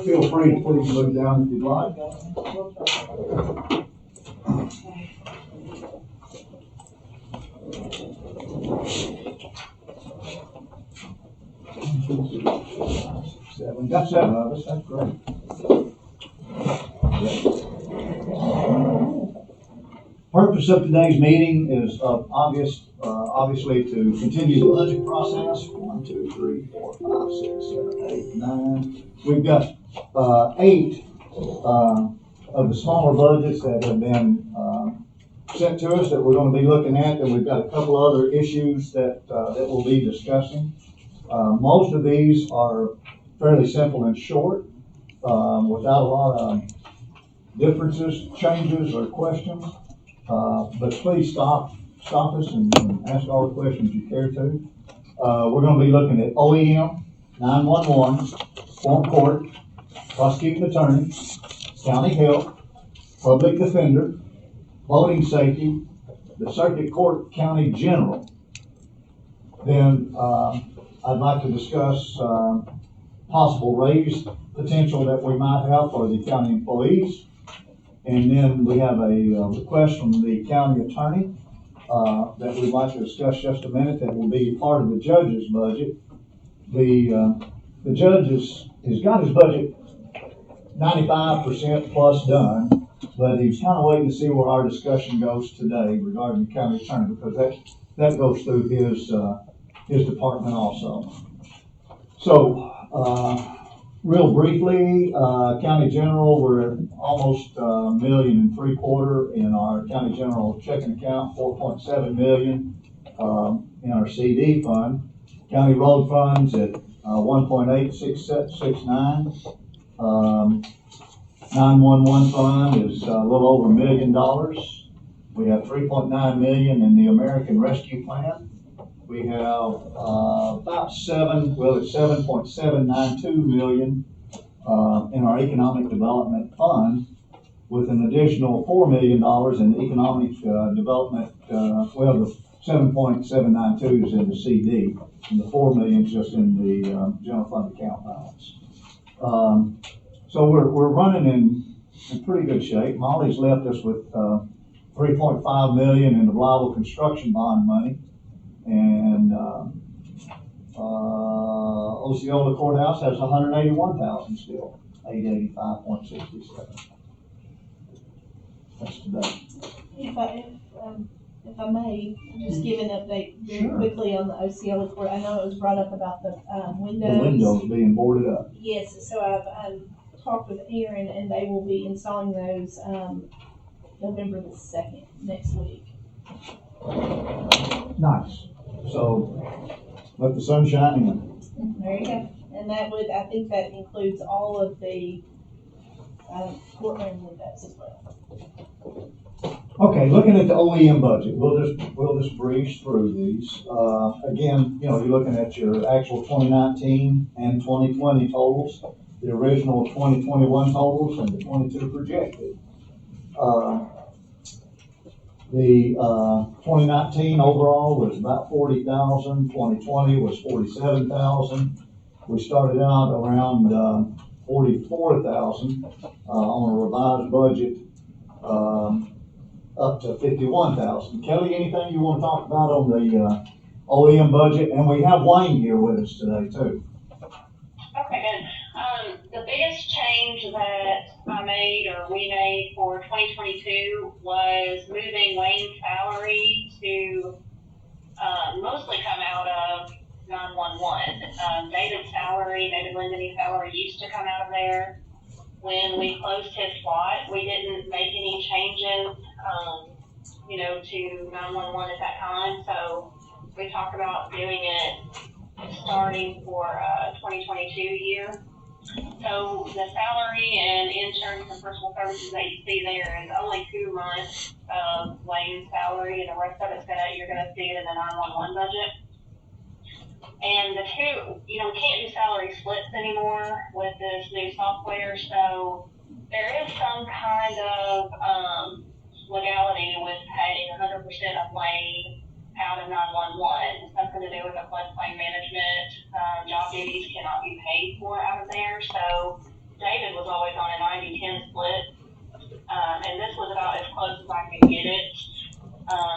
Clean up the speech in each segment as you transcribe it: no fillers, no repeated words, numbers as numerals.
Feel free to please move down if you'd like. Got 7 of us, that's great. Purpose of today's meeting is obviously to continue the budget process. 1, 2, 3, 4, 5, 6, 7, 8, 9. We've got 8 of the smaller budgets that have been sent to us that we're going to be looking at, and we've got a couple other issues that we'll be discussing. Most of these are fairly simple and short, without a lot of differences, changes, or questions. But please stop us and ask all the questions you care to. We're going to be looking at OEM, 911, foreign court, prosecuting attorney, county health, public defender, voting safety, the circuit court county general. Then I'd like to discuss possible raise potential that we might have for the county employees. And then we have a request from the county attorney that we'd like to discuss just a minute that will be part of the judge's budget. The judge has got his budget 95% plus done, but he's kind of waiting to see where our discussion goes today regarding the county attorney, because that goes through his department also. So, real briefly, county general, we're at almost $1.75 million in our county general checking account, $4.7 million in our CD fund. County road funds at 1.8669. 911 fund is a little over $1 million. We have $3.9 million in the American Rescue Plan. We have about it's $7.792 million in our Economic Development Fund, with an additional $4 million in Economic Development. The 7.792 is in the CD, and the $4 million is just in the general fund account balance. So we're running in pretty good shape. Molly's left us with $3.5 million in the reliable construction bond money. And Osceola Courthouse has $181,000 still, $885.67. That's today. If I may, just give an update very quickly on the Osceola Court. I know it was brought up about the windows. The windows being boarded up. Yes, so I've talked with Aaron, and they will be installing those November the 2nd, next week. Nice. So let the sun shine in. There you go. And I think that includes all of the courtroom windows as well. Okay, looking at the OEM budget, we'll just breeze through these. Again, you're looking at your actual 2019 and 2020 totals, the original 2021 totals, and the 22 projected. The 2019 overall was about 40,000. 2020 was 47,000. We started out around 44,000 on a revised budget up to 51,000. Kelly, anything you want to talk about on the OEM budget? And we have Wayne here with us today too. Okay, good. The biggest change that we made for 2022 was moving Wayne's salary to mostly come out of 911. David Lindeney's salary used to come out of there. When we closed his slot, we didn't make any changes, to 911 at that time. So we talked about doing it starting for 2022 year. So the salary and insurance and personal services that you see there is only 2 months of Wayne's salary, and the rest of it's you're gonna see it in the 911 budget. And the two, we can't do salary splits anymore with this new software, so there is some kind of legality with paying 100% of Wayne out of 911. Something to do with the floodplain management. Job duties cannot be paid for out of there, so David was always on a 90-10 split, and this was about as close as I could get it,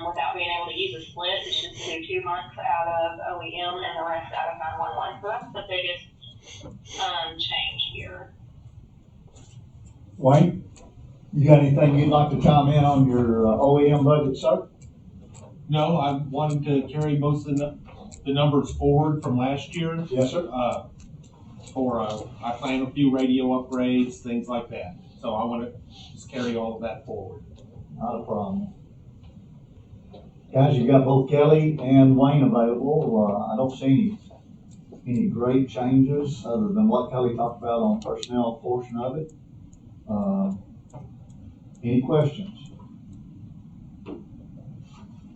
without being able to use a split. It's just to do 2 months out of OEM and the rest out of 911. So that's the biggest change here. Wayne, you got anything you'd like to chime in on your OEM budget, sir? No, I wanted to carry most of the numbers forward from last year. Yes, sir. I plan a few radio upgrades, things like that. So I want to just carry all of that forward. Not a problem. Guys, you got both Kelly and Wayne available. I don't see any great changes other than what Kelly talked about on the personnel portion of it. Any questions?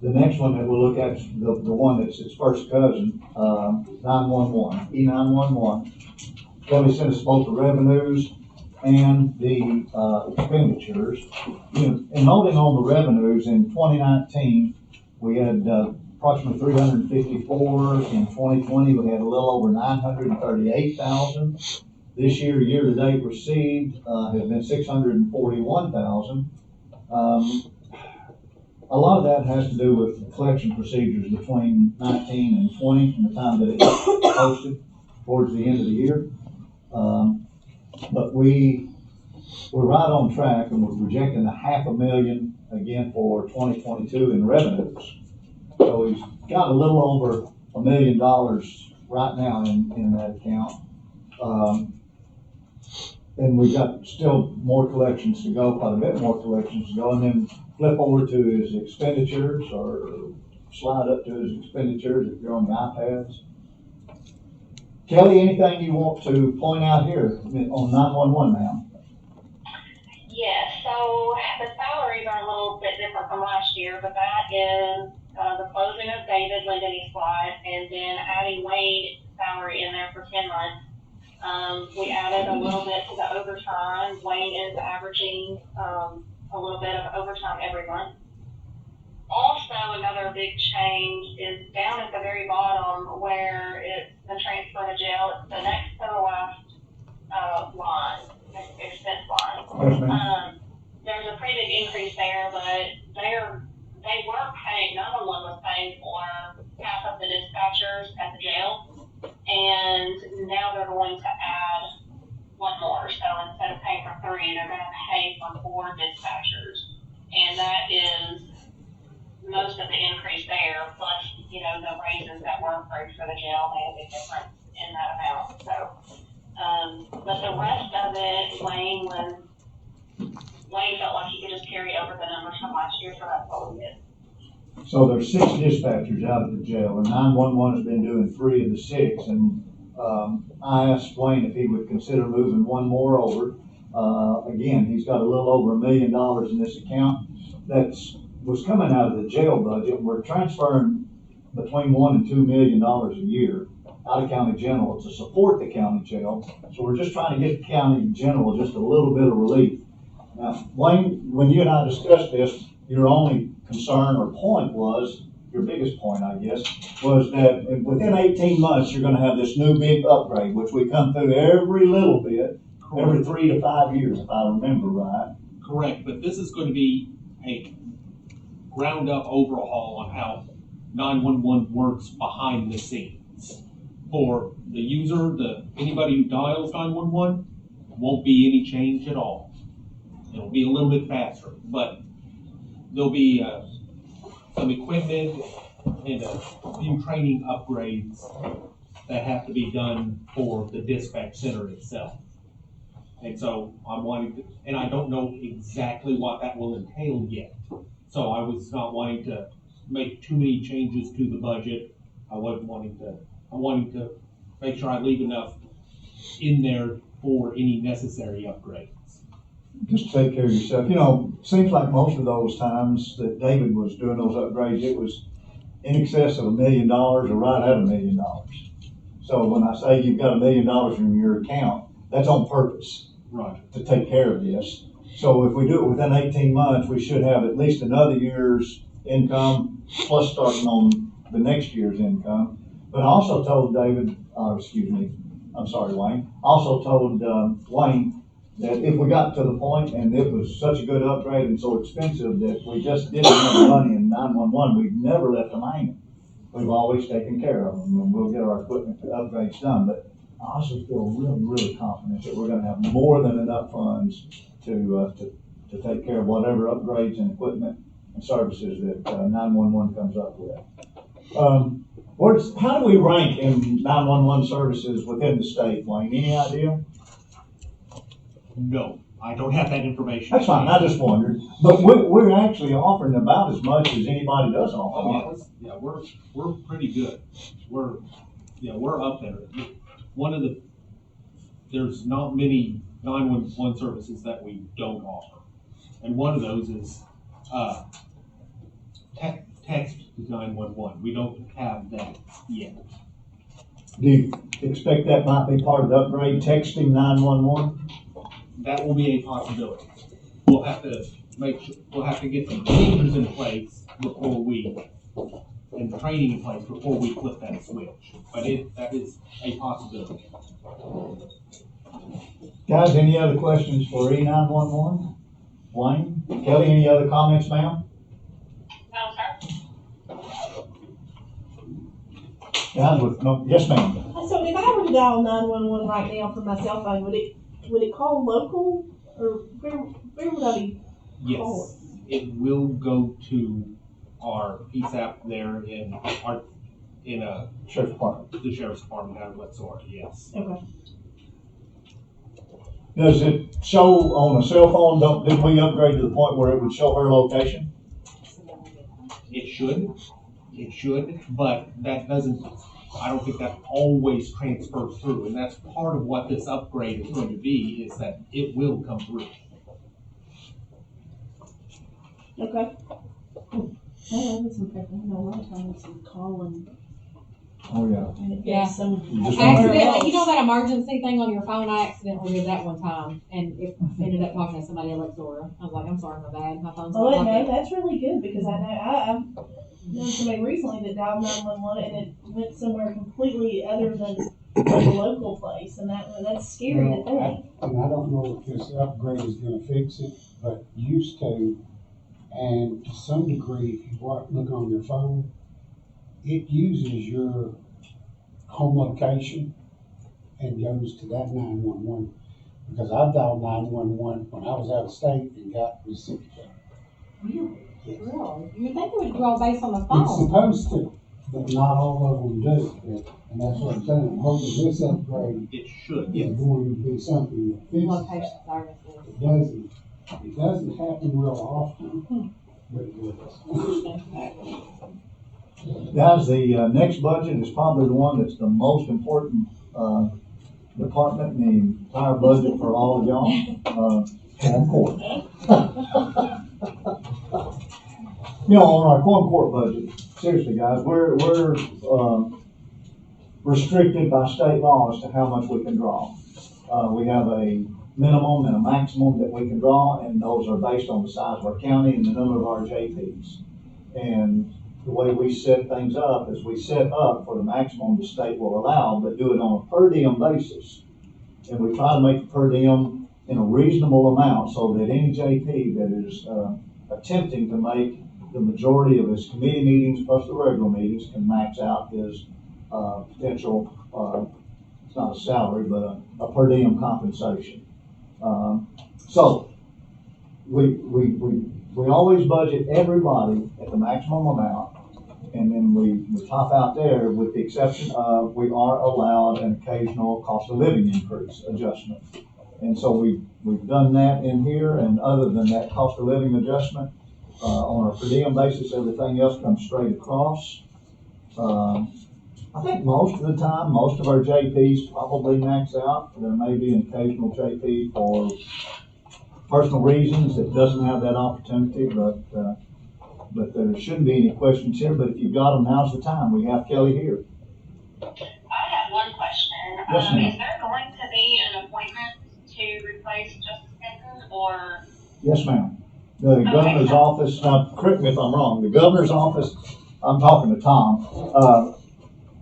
The next one that we'll look at is the one that's its first cousin, 911, E911. Kelly sent us both the revenues and the expenditures. In noting on the revenues, in 2019, we had approximately 354. In 2020, we had a little over 938,000. This year, year-to-date received has been 641,000. A lot of that has to do with collection procedures between 19 and 20 from the time that it was posted towards the end of the year. But we're right on track, and we're projecting $500,000 again for 2022 in revenues. So he's got a little over $1 million right now in that account. And we've got still more collections to go, quite a bit more collections to go, and then flip over to his expenditures or slide up to his expenditures if you're on the iPads. Kelly, anything you want to point out here on 911, ma'am? Yes, so the salaries are a little bit different from last year, but that is the closing of David Lindeney's slot and then adding Wayne's salary in there for 10 months. We added a little bit to the overtime. Wayne is averaging a little bit of overtime every month. Also, another big change is down at the very bottom where it's the transfer to jail. It's the next to the last line, expense line. There's a pretty big increase there, but they were paying, 911 was paying for half of the dispatchers at the jail, and now they're going to add one more. So instead of paying for 3, they're going to pay for 4 dispatchers, and that is most of the increase there, plus, the raises that were approved for the jail made a big difference in that amount. So, but the rest of it, Wayne felt like he could just carry over the numbers from last year, so that's what we did. So there's 6 dispatchers out at the jail, and 911 has been doing 3 of the 6, and I asked Wayne if he would consider moving one more over. Again, he's got a little over $1 million in this account was coming out of the jail budget. We're transferring between $1 and $2 million a year out of county general to support the county jail. So we're just trying to get the county general just a little bit of relief. Now, Wayne, when you and I discussed this, your only concern or point was, your biggest point, I guess, was that within 18 months, you're going to have this new big upgrade, which we come through every little bit, every 3 to 5 years, if I remember right. Correct, but this is going to be a ground up overhaul on how 911 works behind the scenes. For the user, anybody who dials 911, won't be any change at all. It'll be a little bit faster, but there'll be some equipment and a few training upgrades that have to be done for the dispatch center itself. And so I'm wanting to, and I don't know exactly what that will entail yet. So I was not wanting to make too many changes to the budget. I'm wanting to make sure I leave enough in there for any necessary upgrades. Just take care of yourself. Seems like most of those times that David was doing those upgrades, it was in excess of $1 million or right at $1 million. So when I say you've got $1 million in your account, that's on purpose. Right. To take care of this. So if we do it within 18 months, we should have at least another year's income, plus starting on the next year's income. But I also told I'm sorry, Wayne, also told, Wayne that if we got to the point and it was such a good upgrade and so expensive that we just didn't have the money in 911, we've never left them hanging. We've always taken care of them, and we'll get our equipment upgrades done, but I also feel really, really confident that we're gonna have more than enough funds to take care of whatever upgrades and equipment and services that 911 comes up with. How do we rank in 911 services within the state, Wayne? Any idea? No, I don't have that information. That's fine, I just wondered. But we're actually offering about as much as anybody does offer. Oh, yeah, we're pretty good. We're up there. There's not many 911 services that we don't offer. And one of those is, text 911. We don't have that yet. Do you expect that might be part of the upgrade, texting 911? That will be a possibility. We'll have to get some procedures in place and training in place before we flip that switch. But that is a possibility. Guys, any other questions for E911? Wayne? Kelly, any other comments, ma'am? No, sir. Guys, yes, ma'am. So if I were to dial 911 right now from my cell phone, would it call local, or where would I be calling? Yes, it will go to our PSAP there in Sheriff's Department. the Sheriff's Department out of Wetzel. Yes. Okay. Does it show on a cell phone? Did we upgrade to the point where it would show her location? It should, but that doesn't, I don't think that always transfers through, and that's part of what this upgrade is going to be, is that it will come through. Okay. Oh, that's okay. I know a lot of times I'm calling. Oh, yeah. And it Yeah. gets some. You just Accidentally, you know that emergency thing on your phone? I accidentally did that one time, and it ended up talking to somebody at Lexora. I was like, I'm sorry, my bad. My phone's Oh, not no, working. that's really good, because I know I've known somebody recently that dialed 911 and it went somewhere completely other than the local place, and that's scary to think. And I don't know if this upgrade is gonna fix it, but used to, and to some degree, if you look on your phone, it uses your home location and goes to that 911. Because I dialed 911 when I was out of state and got received. Really? Yes. Really? You would think it would go based on the It's phone. supposed to, but not all of them do. And that's what I'm saying. I'm hoping this upgrade It should, is yes. going to be something that fixes Location that. services. It doesn't happen real often, but it does. Guys, the next budget is probably the one that's the most important department in the entire budget for all of y'all. Quorum Court. You know, on our Quorum Court budget, seriously, guys, we're restricted by state law as to how much we can draw. We have a minimum and a maximum that we can draw, and those are based on the size of our county and the number of our JPs. And the way we set things up is we set up for the maximum the state will allow, but do it on a per diem basis. And we try to make the per diem in a reasonable amount so that any JP that is attempting to make the majority of his committee meetings plus the regular meetings can max out his potential, it's not a salary, but a per diem compensation. So we always budget everybody at the maximum amount, and then we top out there with the exception of we are allowed an occasional cost of living increase adjustment. And so we've done that in here, and other than that cost of living adjustment, on a per diem basis, everything else comes straight across. I think most of the time, most of our JPs probably max out. There may be an occasional JP for personal reasons that doesn't have that opportunity, but there shouldn't be any questions here. But if you've got them, now's the time. We have Kelly here. I have one question. Yes, ma'am. Is there going to be an appointment to replace Justice Benton, or? Yes, ma'am. The governor's office, now correct me if I'm wrong, the governor's office, I'm talking to Tom,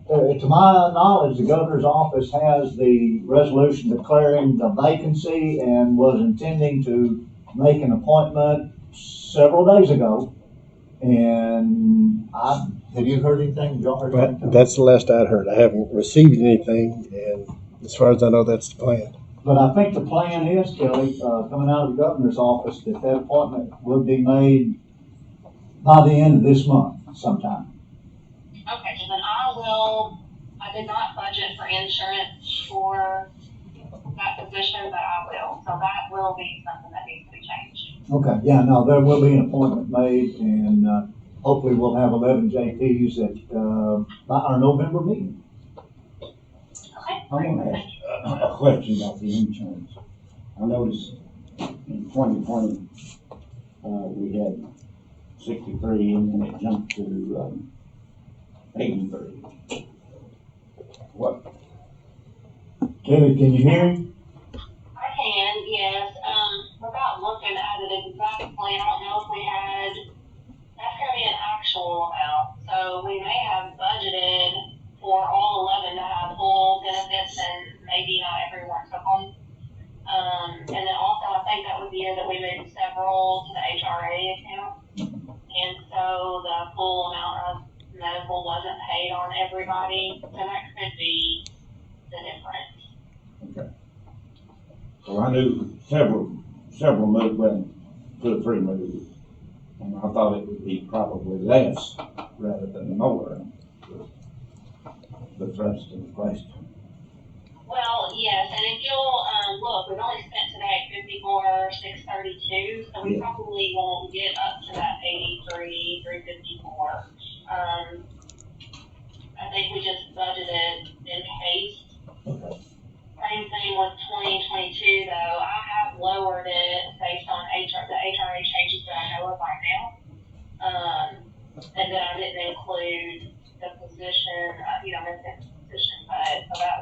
to my knowledge, the governor's office has the resolution declaring the vacancy and was intending to make an appointment several days ago. And have you heard anything? Have y'all heard anything? But that's the last I'd heard. I haven't received anything, and as far as I know, that's the plan. But I think the plan is, Kelly, coming out of the governor's office, that appointment will be made by the end of this month sometime. Okay, so then I did not budget for insurance for that position, but I will. So that will be something that needs to be changed. Okay, yeah, no, there will be an appointment made, and hopefully we'll have 11 JPs at our November meeting. Okay. I want to ask a question about the insurance. I noticed in 2020, we had 63 and then it jumped to 83. What? Kelly, can you hear me? I can, yes. Without looking at it exactly, I don't know if we had, that's gonna be an actual amount. So we may have budgeted for all 11 to have full benefits and maybe not everyone took them. And then also I think that was the year that we moved several to the HRA account. And so the full amount of medical wasn't paid on everybody. So that could be the difference. Okay. So I knew several moved, well, 2 or 3 moved. And I thought it would be probably less rather than more. The thrust of the question. Well, yes, and if you'll look, we've only spent today 54,632, so we probably won't get up to that 83, 354. I think we just budgeted in case. Okay. Same thing with 2022 though. I have lowered it based on the HRA changes that I know of right now. And then I didn't include the position, missing position, but so that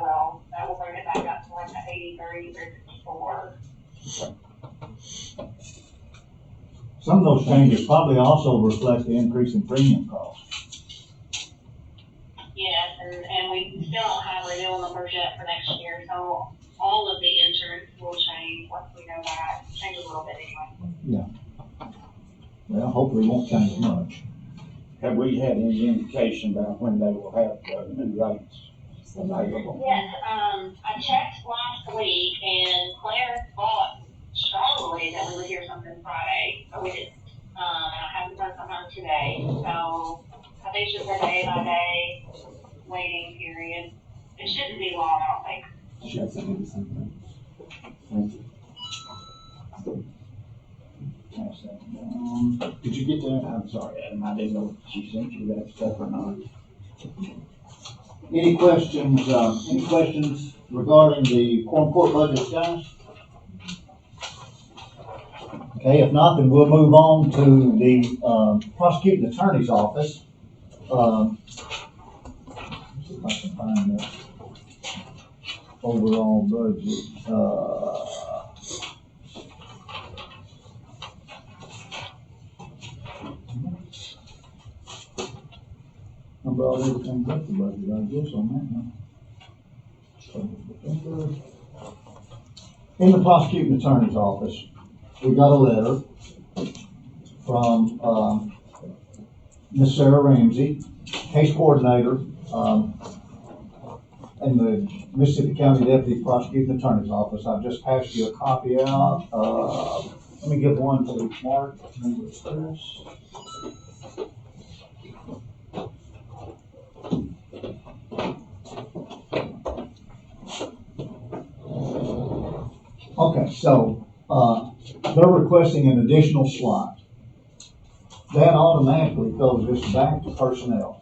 will bring it back up to like the 83, 354. Some of those changes probably also reflect the increase in premium costs. Yes, and we still don't have renewal numbers yet for next year, so all of the insurance will change once we know that. Change a little bit anyway. Yeah. Well, hopefully it won't change much. Have we had any indication about when they will have new rates available? Yes, I checked last week and Claire thought strongly that we would hear something Friday, but we didn't. And I haven't done something today, so I think it's just a day by day waiting period. It shouldn't be long, I don't think. Thank you. Pass that down. Did you get that? I'm sorry, Adam, I didn't know if she sent you that stuff or not. Any questions regarding the quorum court budget, guys? Okay, if not, then we'll move on to the prosecuting attorney's office. Let's see if I can find the overall budget. I brought everything up the budget, I guess, on that one. In the prosecuting attorney's office, we got a letter from Miss Sarah Ramsey, case coordinator in the Mississippi County Deputy Prosecuting Attorney's Office. I've just passed you a copy out. Let me give one to Mark. Okay, so they're requesting an additional slot. That automatically throws this back to personnel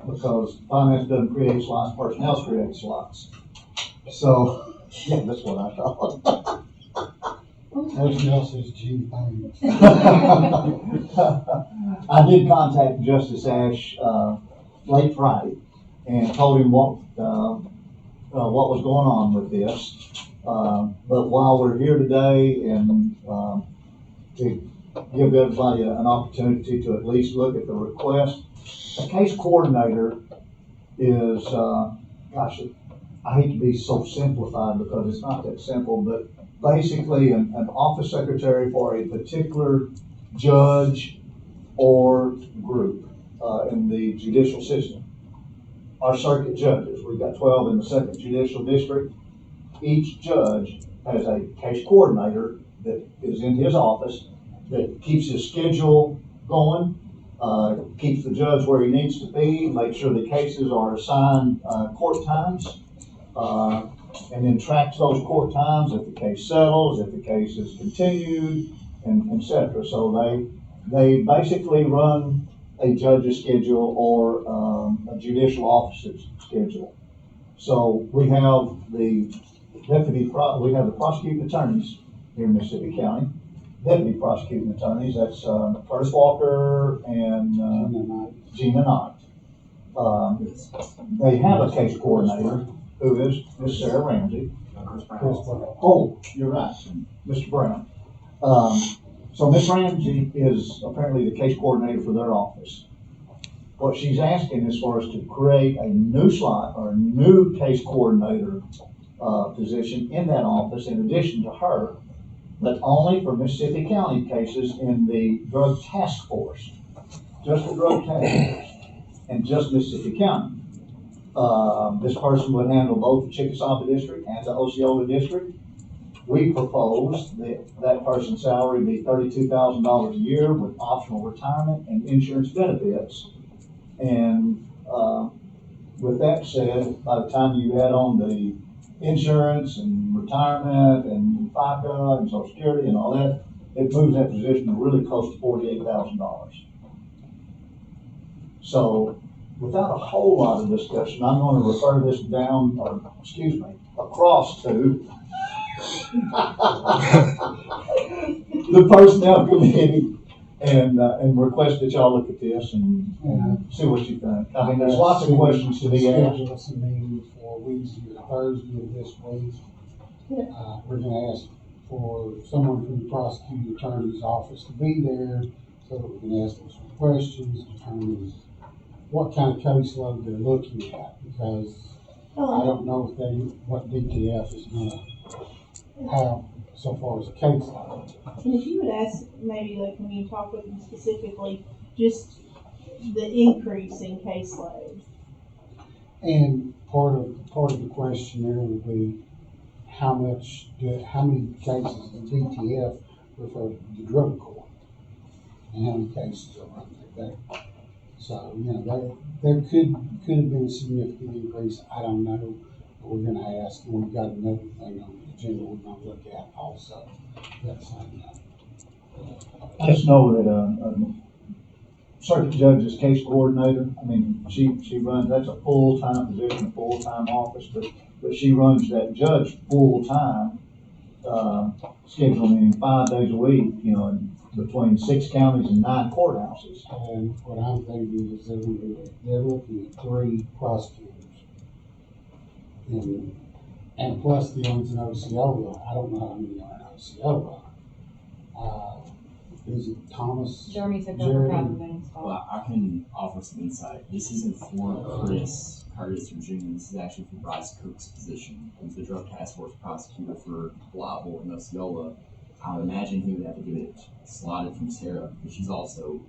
because finance doesn't create slots, personnel creates slots. So, yeah, that's what I thought. Personnel says G things. I did contact Justice Ash late Friday and told him what was going on with this. But while we're here today and to give everybody an opportunity to at least look at the request, a case coordinator is, gosh, I hate to be so simplified because it's not that simple, but basically an office secretary for a particular judge or group in the judicial system. Our circuit judges, we've got 12 in the second judicial district. Each judge has a case coordinator that is in his office that keeps his schedule going, keeps the judge where he needs to be, makes sure the cases are assigned court times, and then tracks those court times if the case settles, if the case is continued, and et cetera. So they basically run a judge's schedule or a judicial officer's schedule. So we have the the prosecuting attorneys here in Mississippi County. Deputy prosecuting attorneys, that's Curtis Walker and Gina Knight. They have a case coordinator who is Miss Sarah Ramsey. Oh, you're right, Mr. Brown. So Miss Ramsey is apparently the case coordinator for their office. What she's asking is for us to create a new slot or a new case coordinator position in that office in addition to her, but only for Mississippi County cases in the drug task force. Just the drug task force and just Mississippi County. This person would handle both the Chickasaw district and the Osceola district. We propose that person's salary be $32,000 a year with optional retirement and insurance benefits. And with that said, by the time you add on the insurance and retirement and FICA and Social Security and all that, it moves that position to really close to $48,000. So without a whole lot of discussion, I'm going to refer this down, or excuse me, across to the Personnel Committee and request that y'all look at this and see what you think. I mean, there's lots of questions to be asked. Schedule us a meeting for Wednesday or Thursday of this week. We're gonna ask for someone from the prosecuting attorney's office to be there so that we can ask them some questions, determine what kind of caseload they're looking at, because I don't know what DTF is gonna have so far as a caseload. And if you would ask, maybe like when you talk with them specifically, just the increase in caseload. And part of the question there will be how many cases the DTF refer to the drug court, and how many cases are run through there. So, there could have been a significant increase. I don't know, but we're going to ask, and we've got another thing on the agenda we're going to look at also. That's I just know that a circuit judge's case coordinator, I mean, she runs, that's a full-time position, a full-time office, but she runs that judge full-time, schedule, meaning 5 days a week, between 6 counties and 9 courthouses. And what I'm thinking is they're looking at 3 prosecutors. And plus the ones in Osceola, I don't know how many are in Osceola. Is it Thomas? Jeremy took over private bank. Well, I can offer some insight. This isn't for Chris Curtis or June. This is actually for Bryce Cook's position. He's the drug task force prosecutor for Blytheville and Osceola. I would imagine he would have to get it slotted from Sarah, because she's also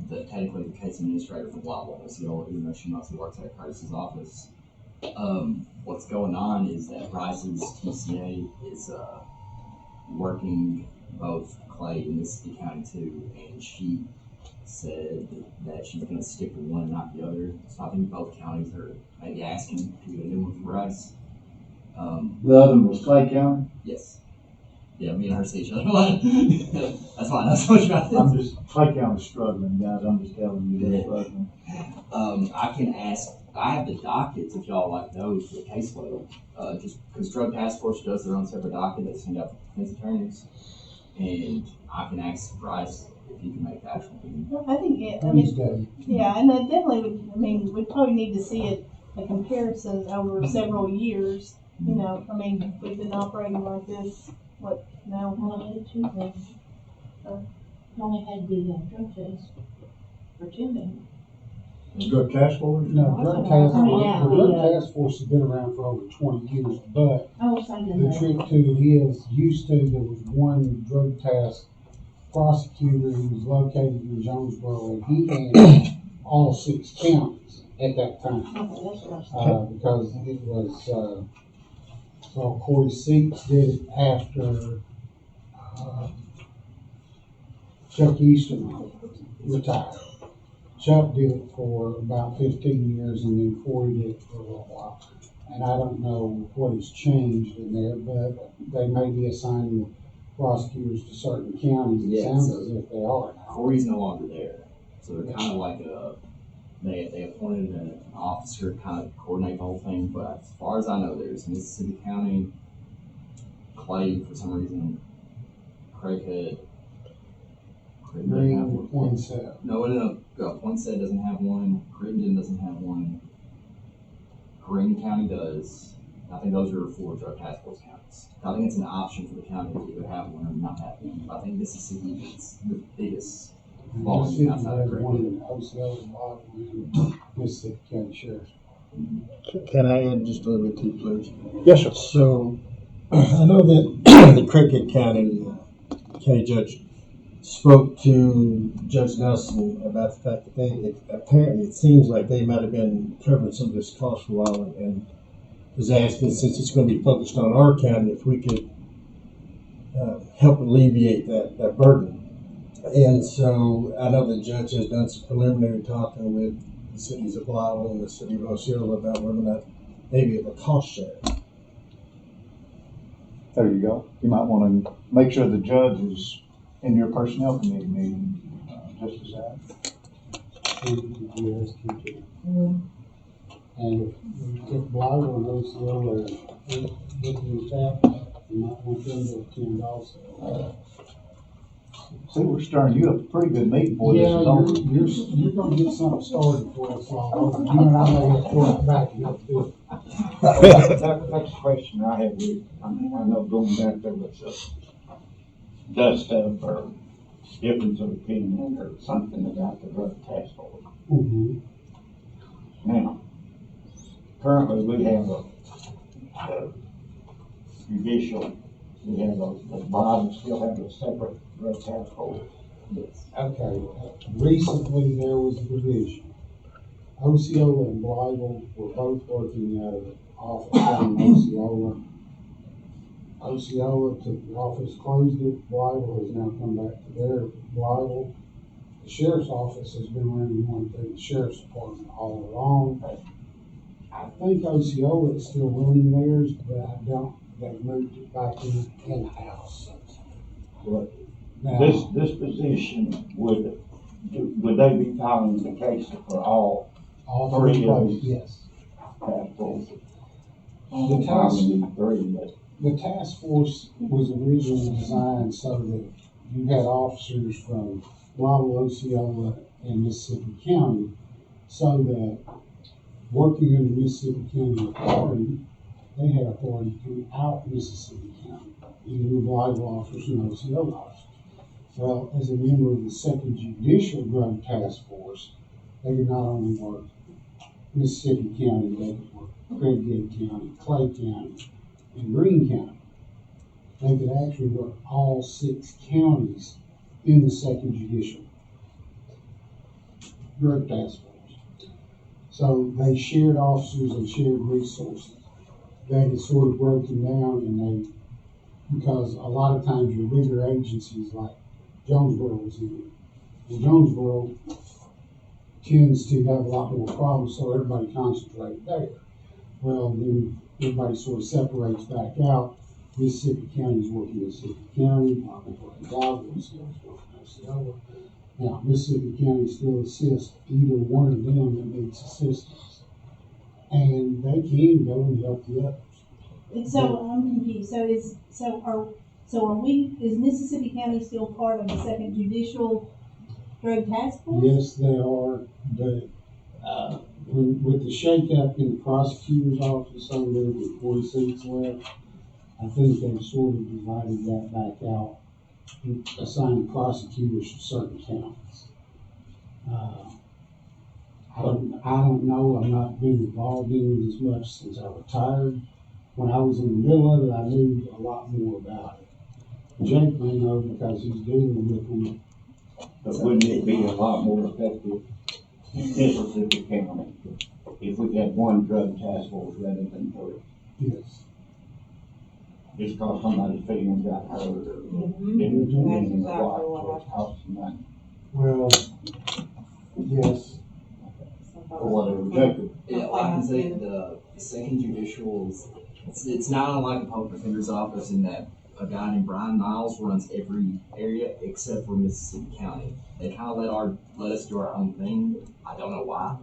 technically the case administrator for Blytheville and Osceola, even though she mostly works at Curtis's office. What's going on is that Bryce's TCA is working both Clay and Mississippi County too, and she said that she's going to stick with one and not the other. So I think both counties are maybe asking to get a new one for Bryce. The other one was Clay County? Yes. Yeah, me and her see each other a lot. That's fine. That's what you're Clay County's struggling, guys. I'm just telling you, they're struggling. I can ask. I have the dockets if y'all like those for the caseload. Just because Drug Task Force does their own separate docket, they send out to defense attorneys, and I can ask Bryce if he can make the actual meeting. I think yeah, and I definitely would. I mean, we'd probably need to see a comparison over several years. We've been operating like this. What now? Only 2 things. Only had the drug test for 2 minutes. Drug task force? No, drug task, Oh, yeah, the drug yeah. task force has been around for over 20 years, but I was thinking the that. trick to it is, used to, there was one drug task prosecutor who was located in Jonesboro, and he handled all 6 counties at that time. Okay, that's what I was Because it was, so Corey Seats did it after, Chuck Easton retired. Chuck did it for about 15 years, and then Corey did it for a little while. And I don't know what has changed in there, but they may be assigning prosecutors to certain counties. It Yeah, sounds so- as if they are now. Corey's no longer there, so they're kind of like they appointed an officer to kind of coordinate the whole thing. But as far as I know, there's Mississippi County, Clay for some reason, Craighead. Craighead doesn't have Green, one. Poinsett. No. Poinsett doesn't have one. Crittenden doesn't have one. Greene County does. I think those are 4 drug task force counties. I think it's an option for the county to either have one or not have one. I think Mississippi is the biggest volume Mississippi outside has of one Craighead. in Osceola, and Mississippi County Sheriff's. Can I add just a little bit too, please? Yes, sir. So, I know that the Cricket County Judge spoke to Judge Nelson about the fact that apparently it seems like they might have been covering some of this cost for a while, and was asking, since it's going to be focused on our county, if we could help alleviate that burden. And so I know the judge has done some preliminary talking with the cities of Lyle and the city of Osceola about whether or not maybe of a cost share. There you go. You might want to make sure the judge is in your personnel committee meeting, just as that. Yes, keep it. And if Blythe and Osceola are looking at that, you might want them to attend also. See, we're stirring you up a pretty good meeting before this Yeah, is over. you're gonna get something started for us all. You and I may have to work back and help do it. That's a question I have with, I know going back there was dust up or difference of opinion or something about the drug task force. Mm-hmm. Now, currently we have a judicial, we have the bottom still have a separate drug task force. Yes. Okay, recently there was a division. Osceola and Blythe were both working out of the office in Osceola. Osceola took the office, closed it. Blythe has now come back to their Blythe. The sheriff's office has been running one through the sheriff's department all along. I think Osceola is still running theirs, but I don't, they've moved it back in-house. But Now, this position, would they be filing the case for all all 3 three of places, them? yes. task forces? The task, Probably 3, but the task force was originally designed so that you had officers from Blythe, Osceola, and Mississippi County, so that working under Mississippi County authority, they had authority to out Mississippi County, either the Blythe officers and Osceola officers. Well, as a member of the Second Judicial Drug Task Force, they could not only work Mississippi County, they could work Craighead County, Clay County, and Greene County. They could actually work all 6 counties in the Second Judicial Drug Task Force. So they shared officers and shared resources. That is sort of broken down, and because a lot of times your bigger agencies like Jonesboro was in it. And Jonesboro tends to have a lot more problems, so everybody concentrated there. Well, then everybody sort of separates back out. Mississippi County is working Mississippi County, Osceola. Now, Mississippi County still assists either one of them that needs assistance. And they can go and help the others. And so I'm confused. Is Mississippi County still part of the Second Judicial Drug Task Force? Yes, they are, but with the shakeup in the prosecutor's office over there with 40 seats left, I think they've sort of divided that back out and assigned prosecutors to certain counties. I don't know, I'm not been involved in it as much since I retired. When I was in the middle of it, I knew a lot more about it. Jake may know because he's dealing with them. But wouldn't it be a lot more effective in Mississippi County if we had one drug task force rather than three? Yes. Just because somebody's feelings got hurt or Mhm. didn't do That's anything exactly right, what so it's costing money. Well, yes. Or whatever, Jacob. Yeah, well, I can say the second judicial is, it's not unlike the public defender's office in that a guy named Brian Miles runs every area except for Mississippi County. They kind of let us do our own thing. I don't know why,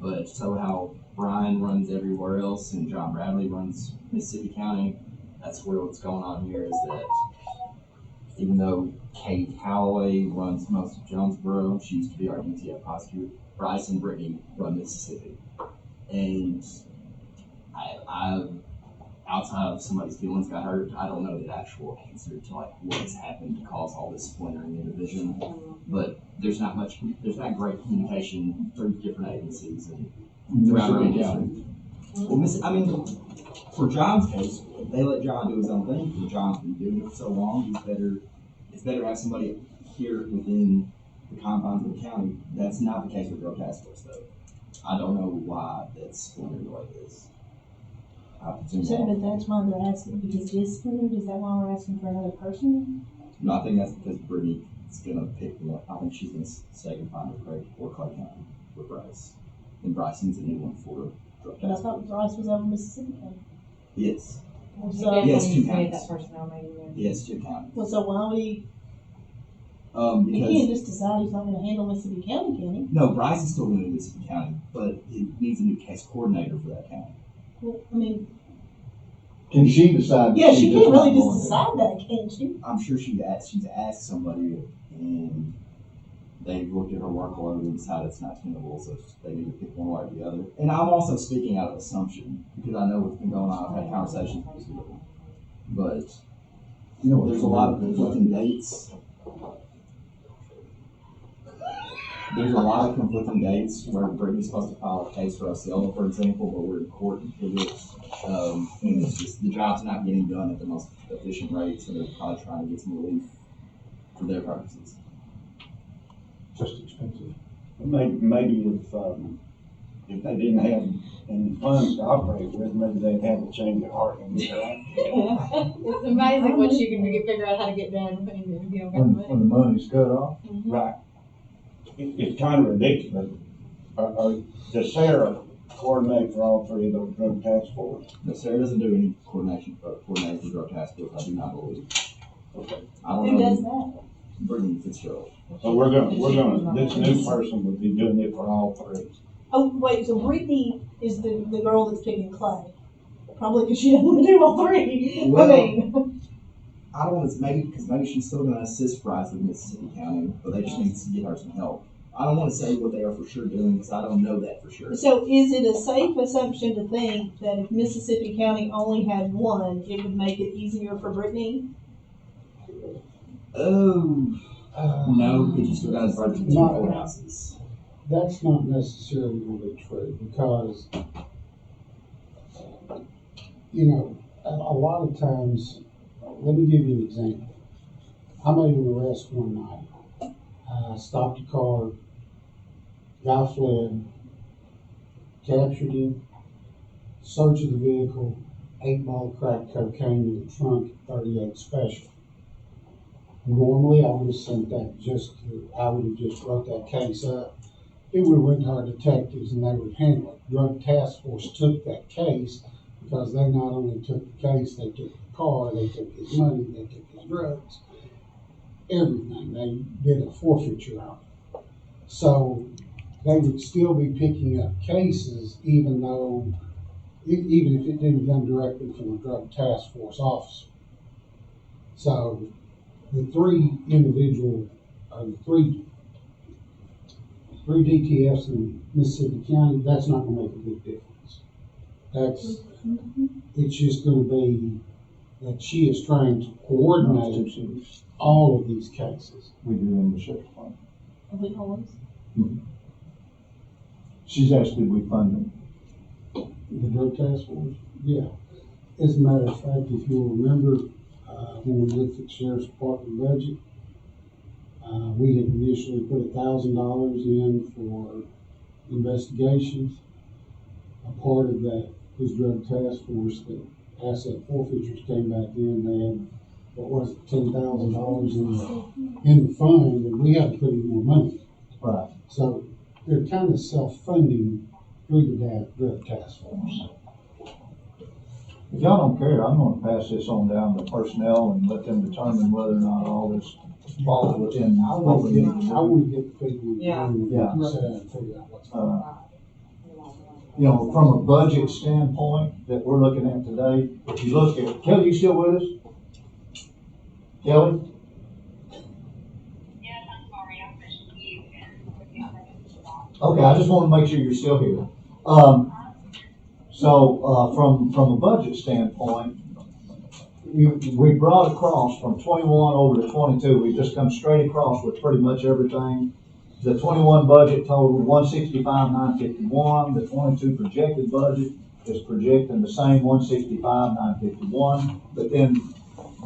but so how Brian runs everywhere else and John Bradley runs Mississippi County, that's where what's going on here is that even though Kate Calloway runs most of Jonesboro, she used to be our UTF prosecutor, Bryce and Brittany run Mississippi. And I outside of somebody's feelings got hurt, I don't know the actual answer to like what has happened to cause all this splintering in the division. But there's not great communication through different agencies and throughout our industry. Well, for John's case, they let John do his own thing. For John's been doing it for so long, it's better to have somebody here within the confines of the county. That's not the case with drug task force, though. I don't know why that's splintered the way it is. So, but that's why they're asking, because this splintered, is that why we're asking for another person? No, I think that's because Brittany is gonna pick one. I think she's gonna stay confined to Craig or Clay County with Bryce. And Bryce needs a new one for drug But I task thought force. Bryce was over Mississippi County. Yes. So, Yes, two Create counties. that personnel maybe. Yes, 2 counties. well, so why would he can't Because just decide he's not gonna handle Mississippi County, can he? no, Bryce is still gonna do Mississippi County, but he needs a new case coordinator for that county. Well, I mean, Can she decide? yeah, she just can't really not going just there? decide that, can she? I'm sure she's asked somebody and they looked at her workload and decided it's not tenable, so they need to pick one way or the other. And I'm also speaking out of assumption because I know what's been going on. I've had conversations with people, but there's a lot of conflicting dates. There's a lot of conflicting dates where Brittany's supposed to file a case for Osceola, for example, but we're in court in Pivot. And it's just the job's not getting done at the most efficient rate, so they're probably trying to get some relief for their purposes. Just expensive. Maybe if they didn't have any funds to operate with, maybe they'd have a change of heart and get around. It's amazing what you can figure out how to get done if you don't got money. When the money's cut off. Right. It's kind of ridiculous. Does Sarah coordinate for all 3 of those drug task forces? No, Sarah doesn't do any coordination for drug task force, I do not believe. Okay. I don't Who know. does that? Brittany Fitzgerald. So this new person would be doing it for all 3. Oh, wait, so Brittany is the girl that's picking Clay. Probably because she doesn't want to do all 3. Well, I mean, I don't want to, maybe she's still going to assist Bryce with Mississippi County, but they just need to get her some help. I don't want to say what they are for sure doing because I don't know that for sure. so is it a safe assumption to think that if Mississippi County only had one, it would make it easier for Brittany? Oh, no, because you still got to start 2 courthouses. That's not necessarily going to be true because, a lot of times, let me give you an example. I made an arrest one night. I stopped a car, guy fled, captured him, search of the vehicle, 8-ball crack cocaine in the trunk, 38 special. Normally, I would have sent that I would have just wrote that case up. It would have went to our detectives and they would handle it. Drug Task Force took that case because they not only took the case, they took the car, they took his money, they took his drugs, everything. They did a forfeiture on it. So they would still be picking up cases even if it didn't come directly from a Drug Task Force officer. So the 3 DTFs in Mississippi County, that's not going to make a big difference. It's just going to be that she is trying to coordinate all of these cases. We do in the sheriff's department. Are we always? She's asked, did we fund them? The drug task force? Yeah. As a matter of fact, if you'll remember, when we looked at the sheriff's department budget, we had initially put $1,000 in for investigations. A part of that was drug task force. The asset forfeitures came back in. They had, what was it, $10,000 in the fund, and we had to put in more money. Right. So they're kind of self-funding through the drug task force. If y'all don't care, I'm gonna pass this on down to personnel and let them determine whether or not all this falls within what we need to do. I want to get the people. Yeah. Yeah. Sit down and figure out what's going on. You know, from a budget standpoint that we're looking at today, if you look at, Kelly, you still with us? Kelly? Yes, I'm sorry, I missed you. Okay, I just want to make sure you're still here. From a budget standpoint, we brought across from 21 over to 22. We just come straight across with pretty much everything. The 21 budget totaled 165,951. The 22 projected budget is projecting the same 165,951. But then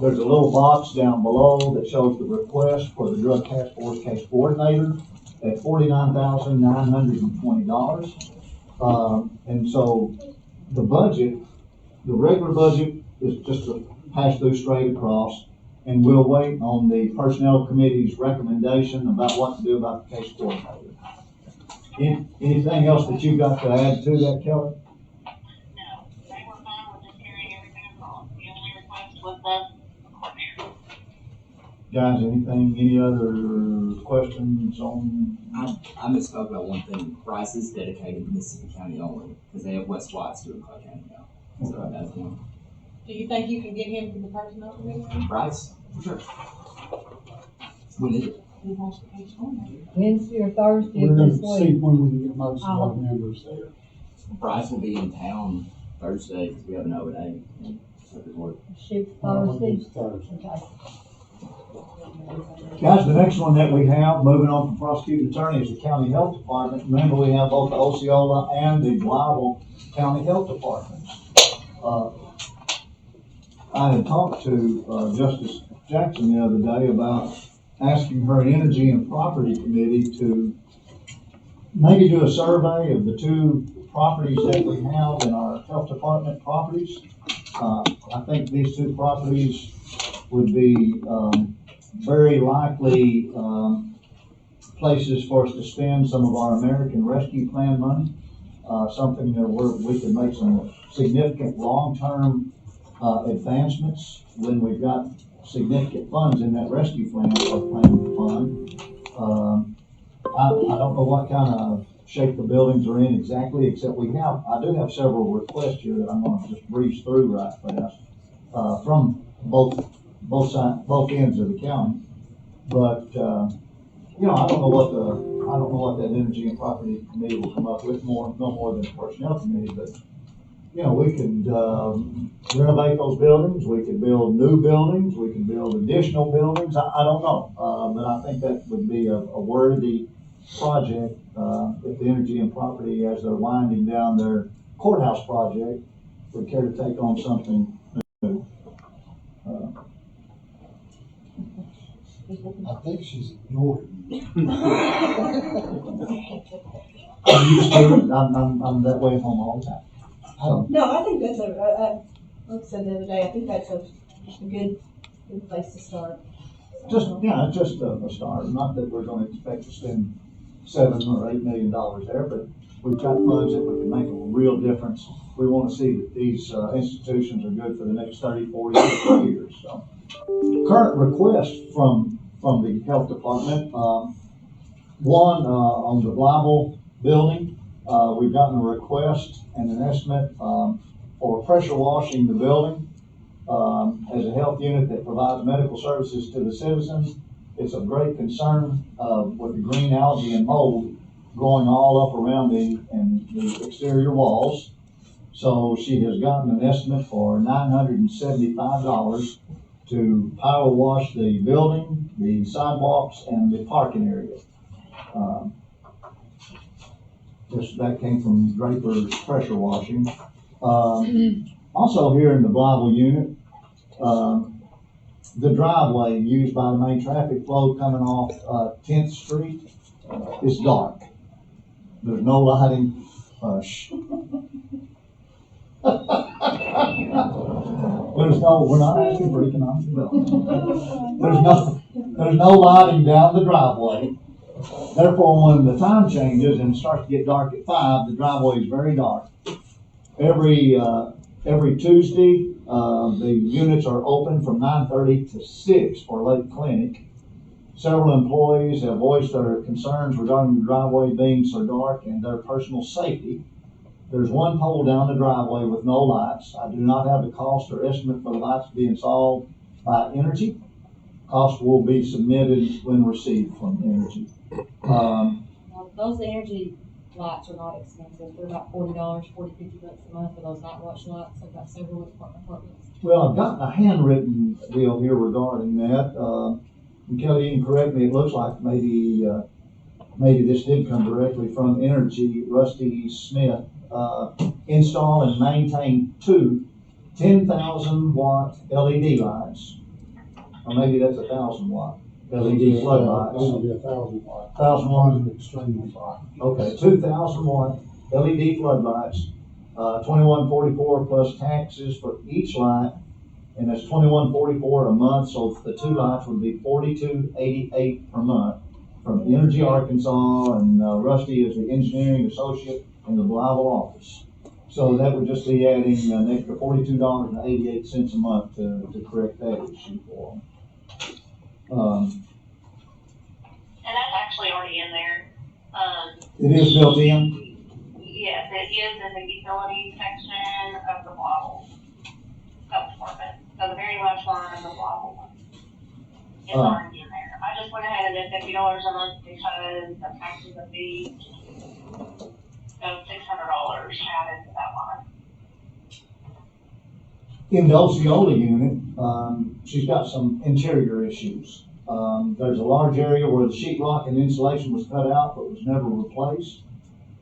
there's a little box down below that shows the request for the drug task force case coordinator at $49,920. And so the budget, the regular budget is just a pass through straight across, and we'll wait on the personnel committee's recommendation about what to do about the case coordinator. Anything else that you got to add to that, Kelly? No, they were fine with just carrying everything across. The only request was the coordinator. Guys, any other questions on? I misspoke about one thing. Bryce is dedicated to Mississippi County only, because they have West Watts doing Clark County now. So that's one. Do you think you can get him to the personnel committee? Bryce? Sure. When is it? Wednesday or Thursday We're this gonna see week. when we can get most of our members there. Bryce will be in town Thursday, because we have an O&A. Shoot Thursday. It's Thursday. Okay. Guys, the next one that we have, moving on from prosecuting attorney, is the county health department. Remember, we have both the Osceola and the Blytheville county health departments. I had talked to Justice Jackson the other day about asking her Energy and Property Committee to maybe do a survey of the two properties that we have in our health department properties. I think these two properties would be very likely places for us to spend some of our American Rescue Plan money, something that we could make some significant long-term advancements when we've got significant funds in that rescue plan fund. I don't know what kind of shape the buildings are in exactly, except I do have several requests here that I'm going to just breeze through right fast from both ends of the county. But I don't know what that Energy and Property Committee will come up with, no more than the Personnel Committee. But we could renovate those buildings. We could build new buildings. We could build additional buildings. I don't know, but I think that would be a worthy project if the Energy and Property, as they're winding down their courthouse project, would care to take on something new. I think she's ignoring me. I'm used to it. I'm that way at home all the time. So, No, I think that's like I said the other day, I think that's a good place to start. just a start. Not that we're going to expect to spend $7 or $8 million there, but we've got funds that we can make a real difference. We want to see that these institutions are good for the next 30, 40, 50 years. So, current request from the health department, one on the Blytheville building, we've gotten a request and an estimate for pressure washing the building as a health unit that provides medical services to the citizens. It's of great concern with the green algae and mold growing all up around the exterior walls. So she has gotten an estimate for $975 to power wash the building, the sidewalks, and the parking area. that came from Draper's pressure washing. Also here in the Blyville unit, the driveway used by the main traffic flow coming off 10th Street is dark. There's no lighting. Hush. We're not actually breaking on the building. There's no lighting down the driveway. Therefore, when the time changes and it starts to get dark at 5, the driveway is very dark. Every Tuesday, the units are open from 9:30 to 6 for late clinic. Several employees have voiced their concerns regarding the driveway being so dark and their personal safety. There's one pole down the driveway with no lights. I do not have the cost or estimate for the lights to be installed by Energy. Cost will be submitted when received from Energy. Now, those energy lights are not expensive. They're about $40, $50 a month for those night watch lights. I've got several apartments. Well, I've got a handwritten deal here regarding that. And Kelly, you can correct me, it looks like maybe this did come directly from Energy. Rusty Smith, install and maintain 2 10,000-watt LED lights. Or maybe that's 1,000-watt LED floodlights. That'll be 1,000 watt. 1,000 watt. Extremely bright. Okay, 2,000-watt LED floodlights, $21.44 plus taxes for each light, and that's $21.44 a month. So the 2 lights would be $42.88 per month from Energy Arkansas, and Rusty is the engineering associate in the Blyville office. So that would just be adding an extra $42.88 a month to correct that issue for them. And that's actually already in there. It is built in? Yes, it is in the utility section of the Blyville department. So the very last line of the Blyville one is already in there. I just went ahead and did $50 a month because the taxes and fees. So $600 added to that line. In the Osceola unit, she's got some interior issues. There's a large area where the sheetrock and insulation was cut out but was never replaced.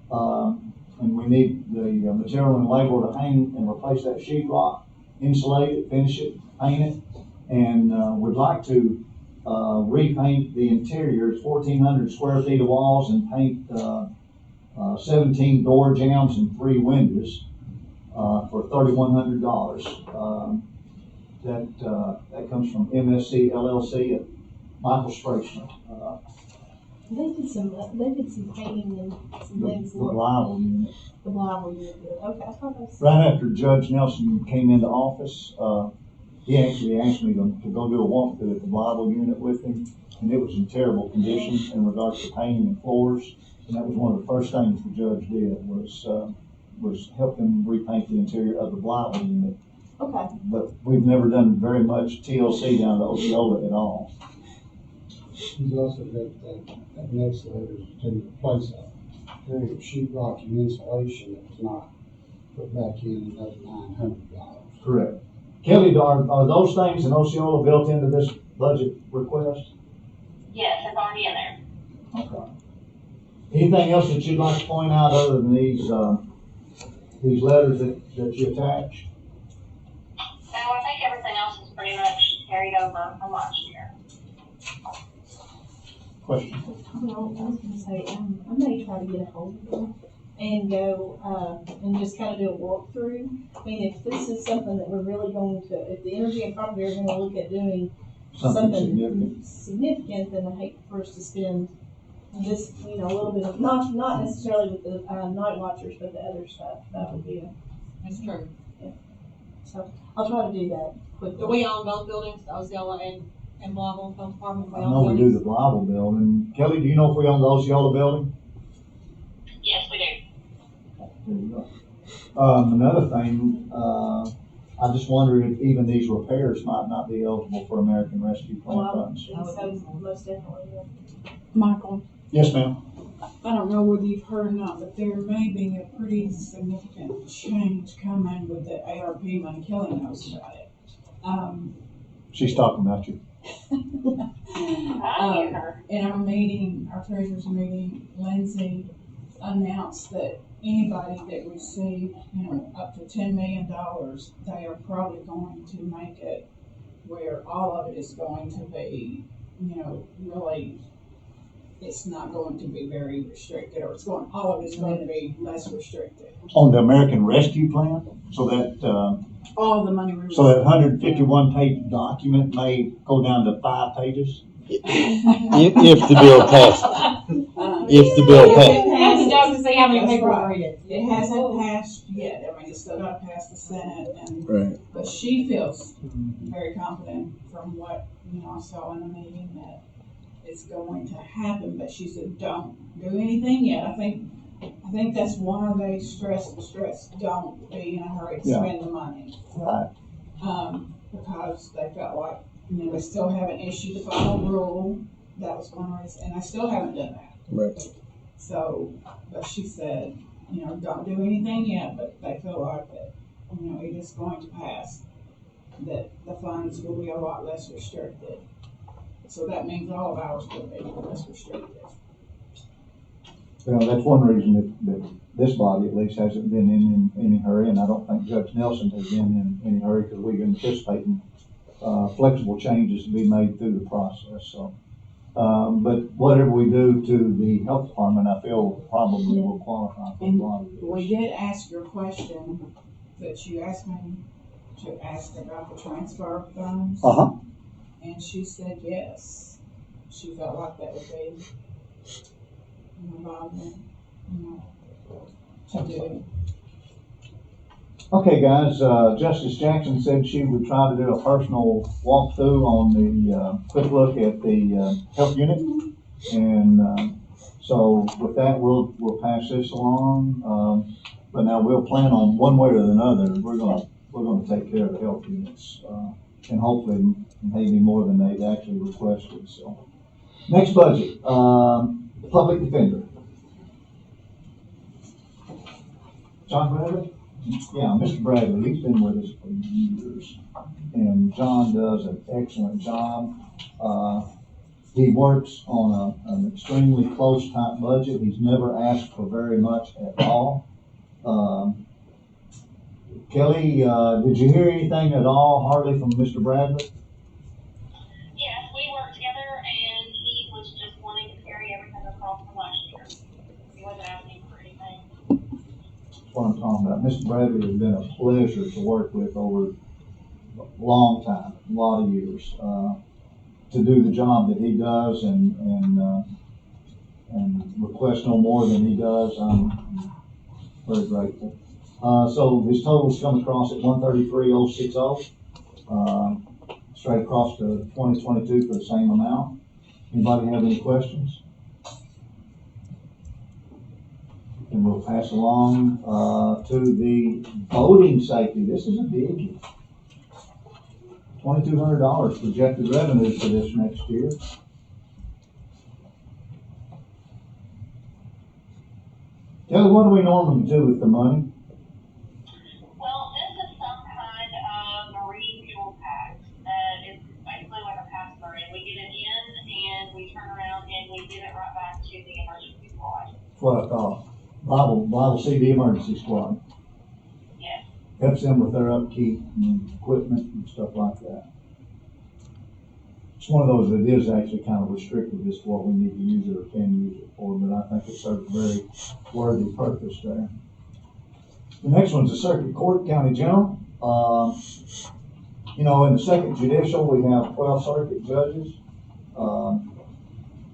And we need the material and labor to hang and replace that sheetrock, insulate it, finish it, paint it, and would like to repaint the interiors, 1,400 square feet of walls, and paint 17 door jambs and 3 windows for $3,100. That comes from MSC LLC at Michael Sprachman. They did some painting and some things. The Blyville unit. The Blyville unit did. Okay, I thought that was. Right after Judge Nelson came into office, he actually asked me to go do a walkthrough at the Blyville unit with him, and it was in terrible condition in regards to painting and floors. And that was one of the first things the judge did was help him repaint the interior of the Blyville unit. Okay. But we've never done very much TLC down to Osceola at all. He's also got that next letter to replace that area of sheetrock and insulation that was not put back in another $900. Correct. Kelly, are those things in Osceola built into this budget request? Yes, it's already in there. Okay. Anything else that you'd like to point out other than these letters that you attached? So I think everything else is pretty much carried over from last year. Question? Well, I was gonna say, I may try to get a hold of them and go, and just kind of do a walkthrough. I mean, if this is something that we're really going to, if the energy and property are gonna look at doing something significant, then I hate for us to spend this, a little bit of, not necessarily with the night watchers, but the other stuff. That would be That's true. so I'll try to do that quickly. Do we own both buildings, Osceola and Blyville, both apartments? I know we do the Blyville building. Kelly, do you know if we own the Osceola building? Yes, we do. There you go. Another thing, I just wonder if even these repairs might not be eligible for American Rescue Plan funds. Most definitely. Yeah. Michael, Yes, ma'am. I don't know whether you've heard or not, but there may be a pretty significant change coming with the ARP money. Kelly knows about it. She's talking about you. I hear her. In our meeting, our treasurer's meeting, Lindsay announced that anybody that received, up to $10 million, they are probably going to make it where all of it is going to be, really, it's not going to be very restricted, or all of it's going to be less restricted. On the American Rescue Plan, so that, All the money we so that 151 page document may go down to 5 pages? If the bill passes. If the bill passes. That's just to see how many That's people right. read it. It hasn't passed yet. I mean, it's still got to pass the Senate, Right. but she feels very confident from what I saw in the meeting that it's going to happen. But she said, "Don't do anything yet." I think that's why they stress. Don't be in a hurry to spend the money. Right. Because they felt like they still haven't issued the final rule. That was one reason, and they still haven't done that. Right. So, but she said, don't do anything yet, but they feel like that, it is going to pass, that the funds will be a lot less restricted. So that means all of ours will be less restricted. Well, that's one reason that this body at least hasn't been in any hurry, and I don't think Judge Nelson has been in any hurry, because we're anticipating flexible changes to be made through the process. So, but whatever we do to the health department, I feel probably will qualify for a lot of this. We did ask your question that you asked me to ask about the transfer funds. And she said yes. She felt like that would be involvement, to do. Okay, guys, Justice Jackson said she would try to do a personal walkthrough on the quick look at the health unit. And so with that, we'll pass this along. But now we'll plan on one way or another, we're gonna take care of the health units, and hopefully maybe more than they've actually requested. So next budget, public defender. John Bradley? Yeah, Mr. Bradley, he's been with us for years, and John does an excellent job. He works on an extremely close type budget. He's never asked for very much at all. Kelly, did you hear anything at all, hardly, from Mr. Bradley? Yes, we worked together, and he was just wanting to carry everything across from last year. He wasn't asking for anything. That's what I'm talking about. Mr. Bradley has been a pleasure to work with over a long time, a lot of years, to do the job that he does and request no more than he does. I'm very grateful. So his totals come across at 133,060, straight across to 2022 for the same amount. Anybody have any questions? And we'll pass along to the voting safety. This is a biggie. $2,200 projected revenues for this next year. Kelly, what do we normally do with the money? Well, this is some kind of marine fuel tax that is basically like a pass-through. We get it in and we turn around and we give it right back to the emergency squad. That's what I thought. Bible CD Emergency Squad. Yes. Helps them with their upkeep and equipment and stuff like that. It's one of those that is actually kind of restricted as to what we need to use it or can use it for, but I think it serves a very worthy purpose there. The next one's the Circuit Court, County General. In the Second Judicial, we have 12 circuit judges,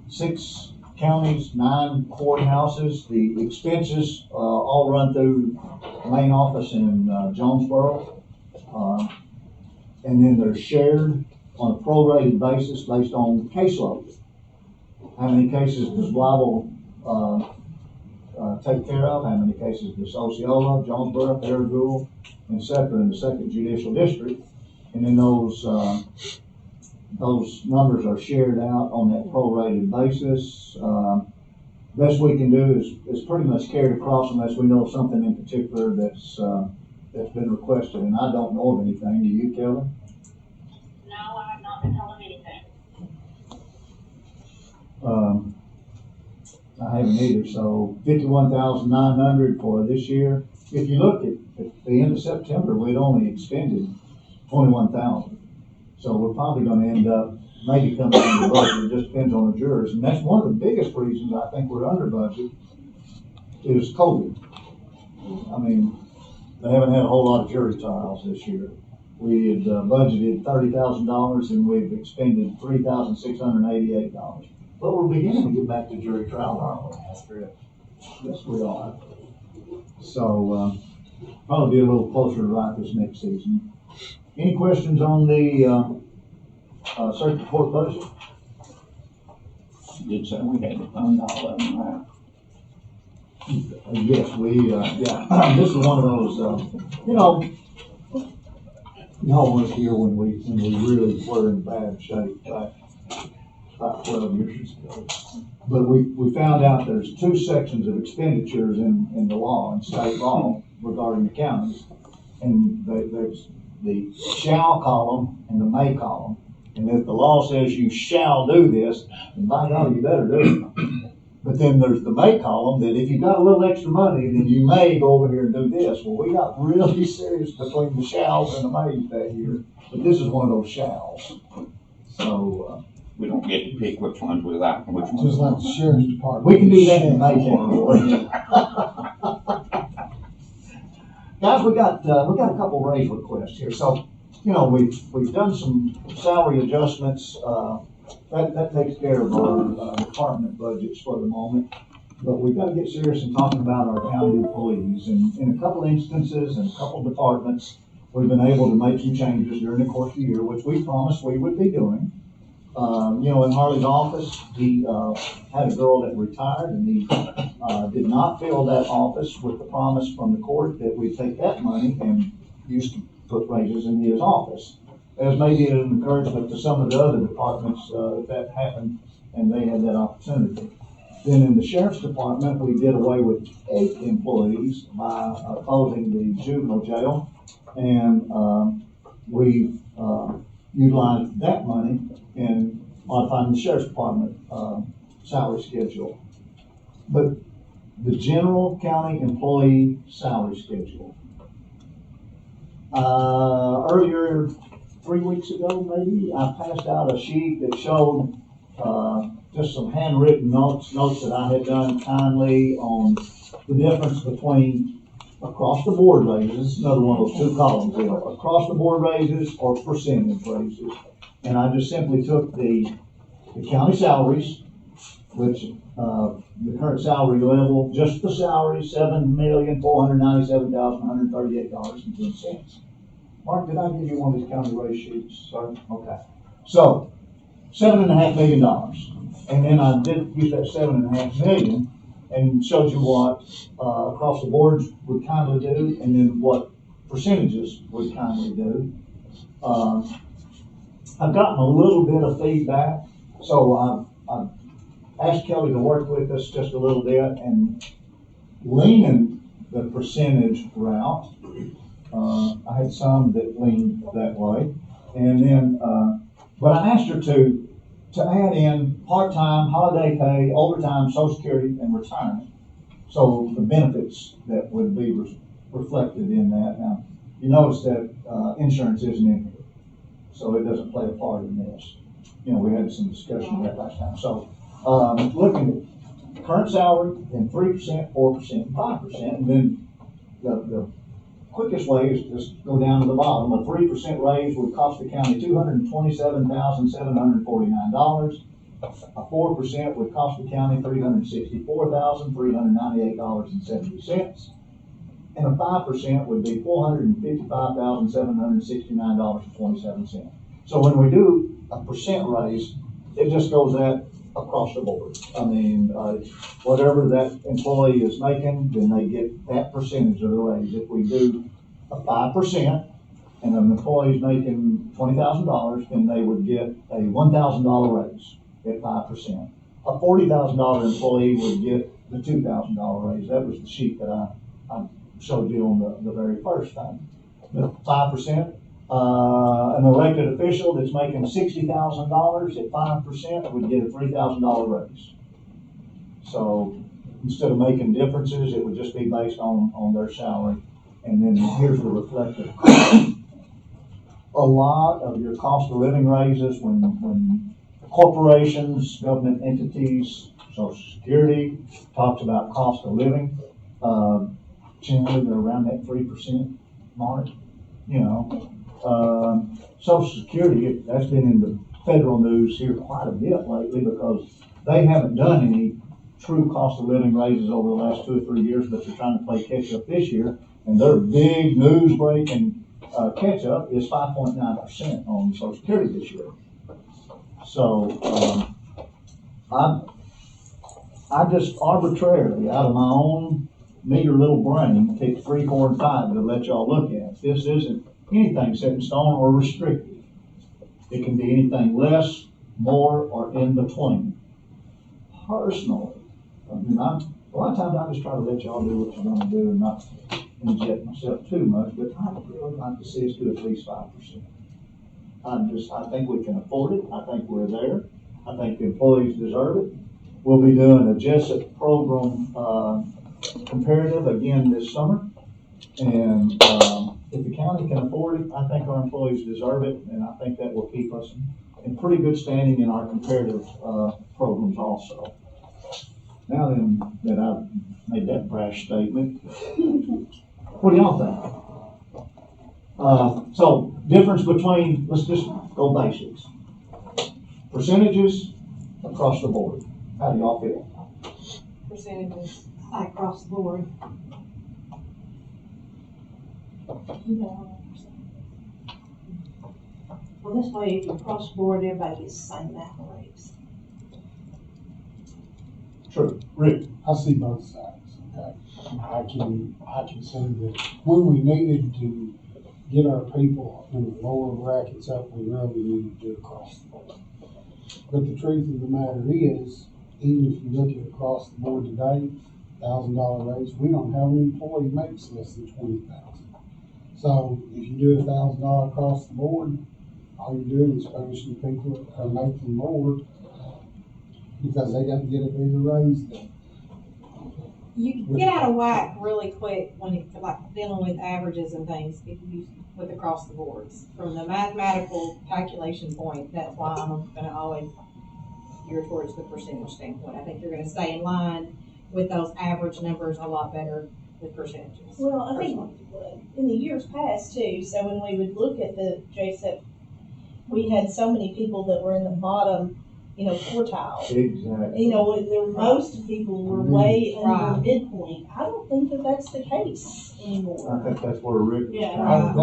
6 counties, 9 courthouses. The expenses all run through the main office in Jonesboro. And then they're shared on a prorated basis based on caseload. How many cases does Blyville take care of? How many cases does Osceola, Jonesboro, Paragould, etc. in the Second Judicial District? And then those numbers are shared out on that prorated basis. Best we can do is pretty much carried across unless we know something in particular that's been requested. And I don't know of anything. Do you, Kelly? No, I have not been told of anything. I haven't either, so 51,900 for this year. If you look at the end of September, we'd only expended 21,000. So we're probably gonna end up maybe coming under budget, it just depends on the jurors. And that's one of the biggest reasons I think we're under budget is COVID. I mean, they haven't had a whole lot of jury trials this year. We had budgeted $30,000 and we've expended $3,688. But we're beginning to get back to jury trial, aren't we? That's correct. Yes, we are. So, probably be a little closer to right this next season. Any questions on the, circuit court budget? You did say we had to fund all of them, right? Yes, yeah, this is one of those, you know, y'all weren't here when we really were in bad shape back about 12 years ago. But we found out there's two sections of expenditures in the law, in state law, regarding the counties. And there's the shall column and the may column. And if the law says you shall do this, then by God, you better do it. But then there's the may column that if you got a little extra money, then you may go over here and do this. Well, we got really serious between the shalls and the mays that year. But this is one of those shalls. So, We don't get to pick which ones we like and which ones. Just like the sheriff's department. we can do that in the May category. Guys, we got a couple raise requests here. So, you know, we've done some salary adjustments. That takes care of our department budgets for the moment. But we've got to get serious in talking about our county employees. And in a couple instances and a couple departments, we've been able to make some changes during the course of the year, which we promised we would be doing. You know, in Harley's office, he had a girl that retired, and he did not fill that office with the promise from the court that we'd take that money and use to put raises in his office. As maybe an encouragement to some of the other departments if that happened and they had that opportunity. Then in the sheriff's department, we did away with 8 employees by closing the juvenile jail, and we utilized that money in modifying the sheriff's department salary schedule. But the general county employee salary schedule, earlier 3 weeks ago maybe, I passed out a sheet that showed just some handwritten notes that I had done kindly on the difference between across the board raises, another one of those 2 columns there, across the board raises or percentage raises. And I just simply took the county salaries, which the current salary level, just the salary, $7,497,138.10. Mark, did I give you one of these county raise sheets? Sorry. Okay. So, $7.5 million. And then I did use that $7.5 million and showed you what across the boards would kindly do, and then what percentages would kindly do. I've gotten a little bit of feedback, so I've asked Kelly to work with us just a little bit and leaning the percentage route. I had some that leaned that way, and then but I asked her to add in part-time, holiday pay, overtime, Social Security, and retirement. So the benefits that would be reflected in that. Now, you notice that insurance isn't in here, so it doesn't play a part in this. You know, we had some discussion of that last time. So looking at current salary, then 3%, 4%, and 5%, and then the quickest way is just go down to the bottom. A 3% raise would cost the county $227,749. A 4% would cost the county $364,398.70. And a 5% would be $455,769.27. So when we do a percent raise, it just goes that across the board. I mean, whatever that employee is making, then they get that percentage of the raise. If we do a 5% and an employee is making $20,000, then they would get a $1,000 raise at 5%. A $40,000 employee would get the $2,000 raise. That was the sheet that I showed you on the very first time. The 5%. An elected official that's making $60,000 at 5% would get a $3,000 raise. So instead of making differences, it would just be based on their salary. And then here's the reflective. A lot of your cost of living raises when corporations, government entities, Social Security talks about cost of living, generally they're around that 3% mark, you know. Social Security, that's been in the federal news here quite a bit lately because they haven't done any true cost of living raises over the last 2 or 3 years, but they're trying to play catch up this year. And their big news breaking catch up is 5.9% on Social Security this year. So I just arbitrarily, out of my own meager little brain, picked 3, 4, and 5 to let y'all look at. This isn't anything set in stone or restricted. It can be anything less, more, or in between. Personally, I mean, a lot of times I just try to let y'all do what you want to do and not inject myself too much, but I'd really like to see us do at least 5%. I think we can afford it. I think we're there. I think the employees deserve it. We'll be doing a JESSIP program comparative again this summer. And if the county can afford it, I think our employees deserve it, and I think that will keep us in pretty good standing in our comparative programs also. Now then that I've made that brash statement, what do y'all think? So difference between, let's just go basics. Percentages across the board. How do y'all feel? Percentages. Across the board. Well, this way, if you cross the board, everybody gets the same amount of raise. True. Rick? I see both sides, okay? I can say that when we needed to get our people in the lower brackets up, we really needed to do it across the board. But the truth of the matter is, even if you look at across the board today, $1,000 raise, we don't have an employee who makes less than $20,000. So if you do $1,000 across the board, all you're doing is punishing people that are making more because they got to get a bigger raise than. You can get out of whack really quick when it's like dealing with averages and things if you with across the boards. From the mathematical calculation point, that's why I'm gonna always gear towards the percentage standpoint. I think you're gonna stay in line with those average numbers a lot better with percentages. Well, I think in the years past too, so when we would look at the JSEP, we had so many people that were in the bottom, quartile. Exactly. Most people were way under midpoint. I don't think that that's the case anymore. I think that's where Rick was Yeah. trying to I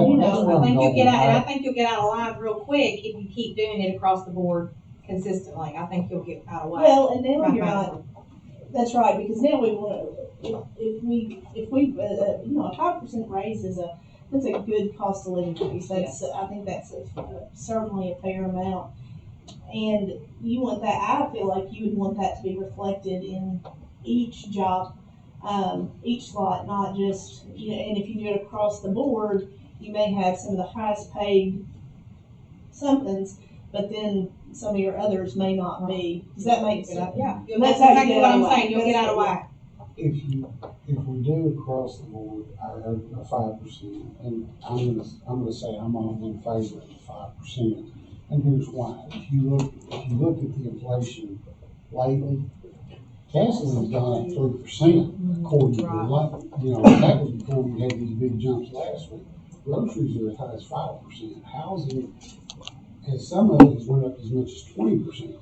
think you'll get out of line real quick if you keep doing it across the board consistently. I think you'll get out of whack. Well, and now you're not. That's right, because now we want to. If we a 5% raise that's a good cost of living increase. I think that's certainly a fair amount. And you want that, I feel like you would want that to be reflected in each job, each slot, not just, and if you do it across the board, you may have some of the highest paid somethings, but then some of your others may not be. Does that make sense? Yeah. That's That's exactly what I'm saying. You'll get out of whack. If we do across the board, I heard a 5%, and I'm gonna say I'm all in favor of the 5%. And here's why. If you look at the inflation lately, gasoline's gone up 3% according to the that was before we had these big jumps last week. Groceries are as high as 5%. Housing, and some of it has went up as much as 20%.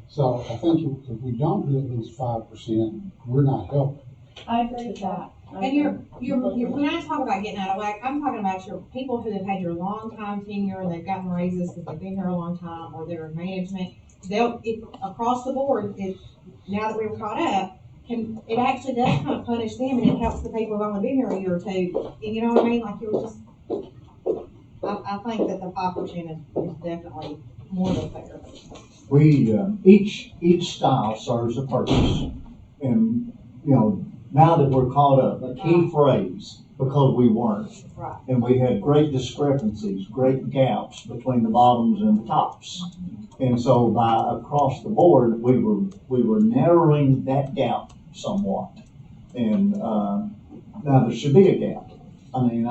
So I think if we don't do at least 5%, we're not helping. I agree with that. And when I talk about getting out of whack, I'm talking about your people who have had your long time tenure and they've gotten raises because they've been here a long time or they're in management. Across the board, now that we're caught up, it actually does kind of punish them and it helps the people who've only been here a year or two. You know what I mean? Like I think that the 5% is definitely more than fair. We each style serves a purpose, and now that we're caught up, a key phrase because we weren't. Right. And we had great discrepancies, great gaps between the bottoms and the tops. And so by across the board, we were narrowing that gap somewhat. And, now there should be a gap. I mean,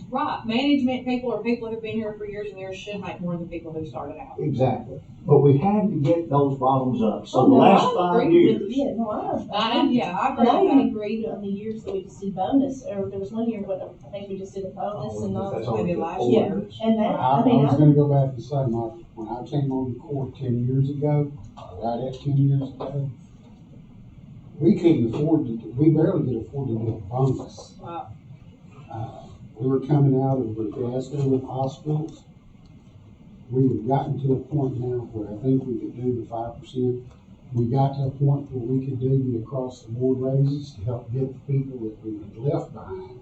Right, management people or people who've been here for years and years should make more than people who started out. exactly. But we had to get those bottoms up. So Oh, the no, last I 5 agree years. with- Yeah, no, I Yeah, I agree And I with even that. agreed on the years that we just did bonus, or there was one year, what, I think we just did a bonus and all. That's Maybe all. last Yeah, year. and that, I I mean, was gonna go back and say, Mike, when I came on the court 10 years ago, right at 10 years ago, we couldn't afford to, we barely could afford to do a bonus. Wow. We were coming out of the fiasco with hospitals. We had gotten to a point now where I think we could do the 5%. We got to a point where we could do the across the board raises to help get the people that we had left behind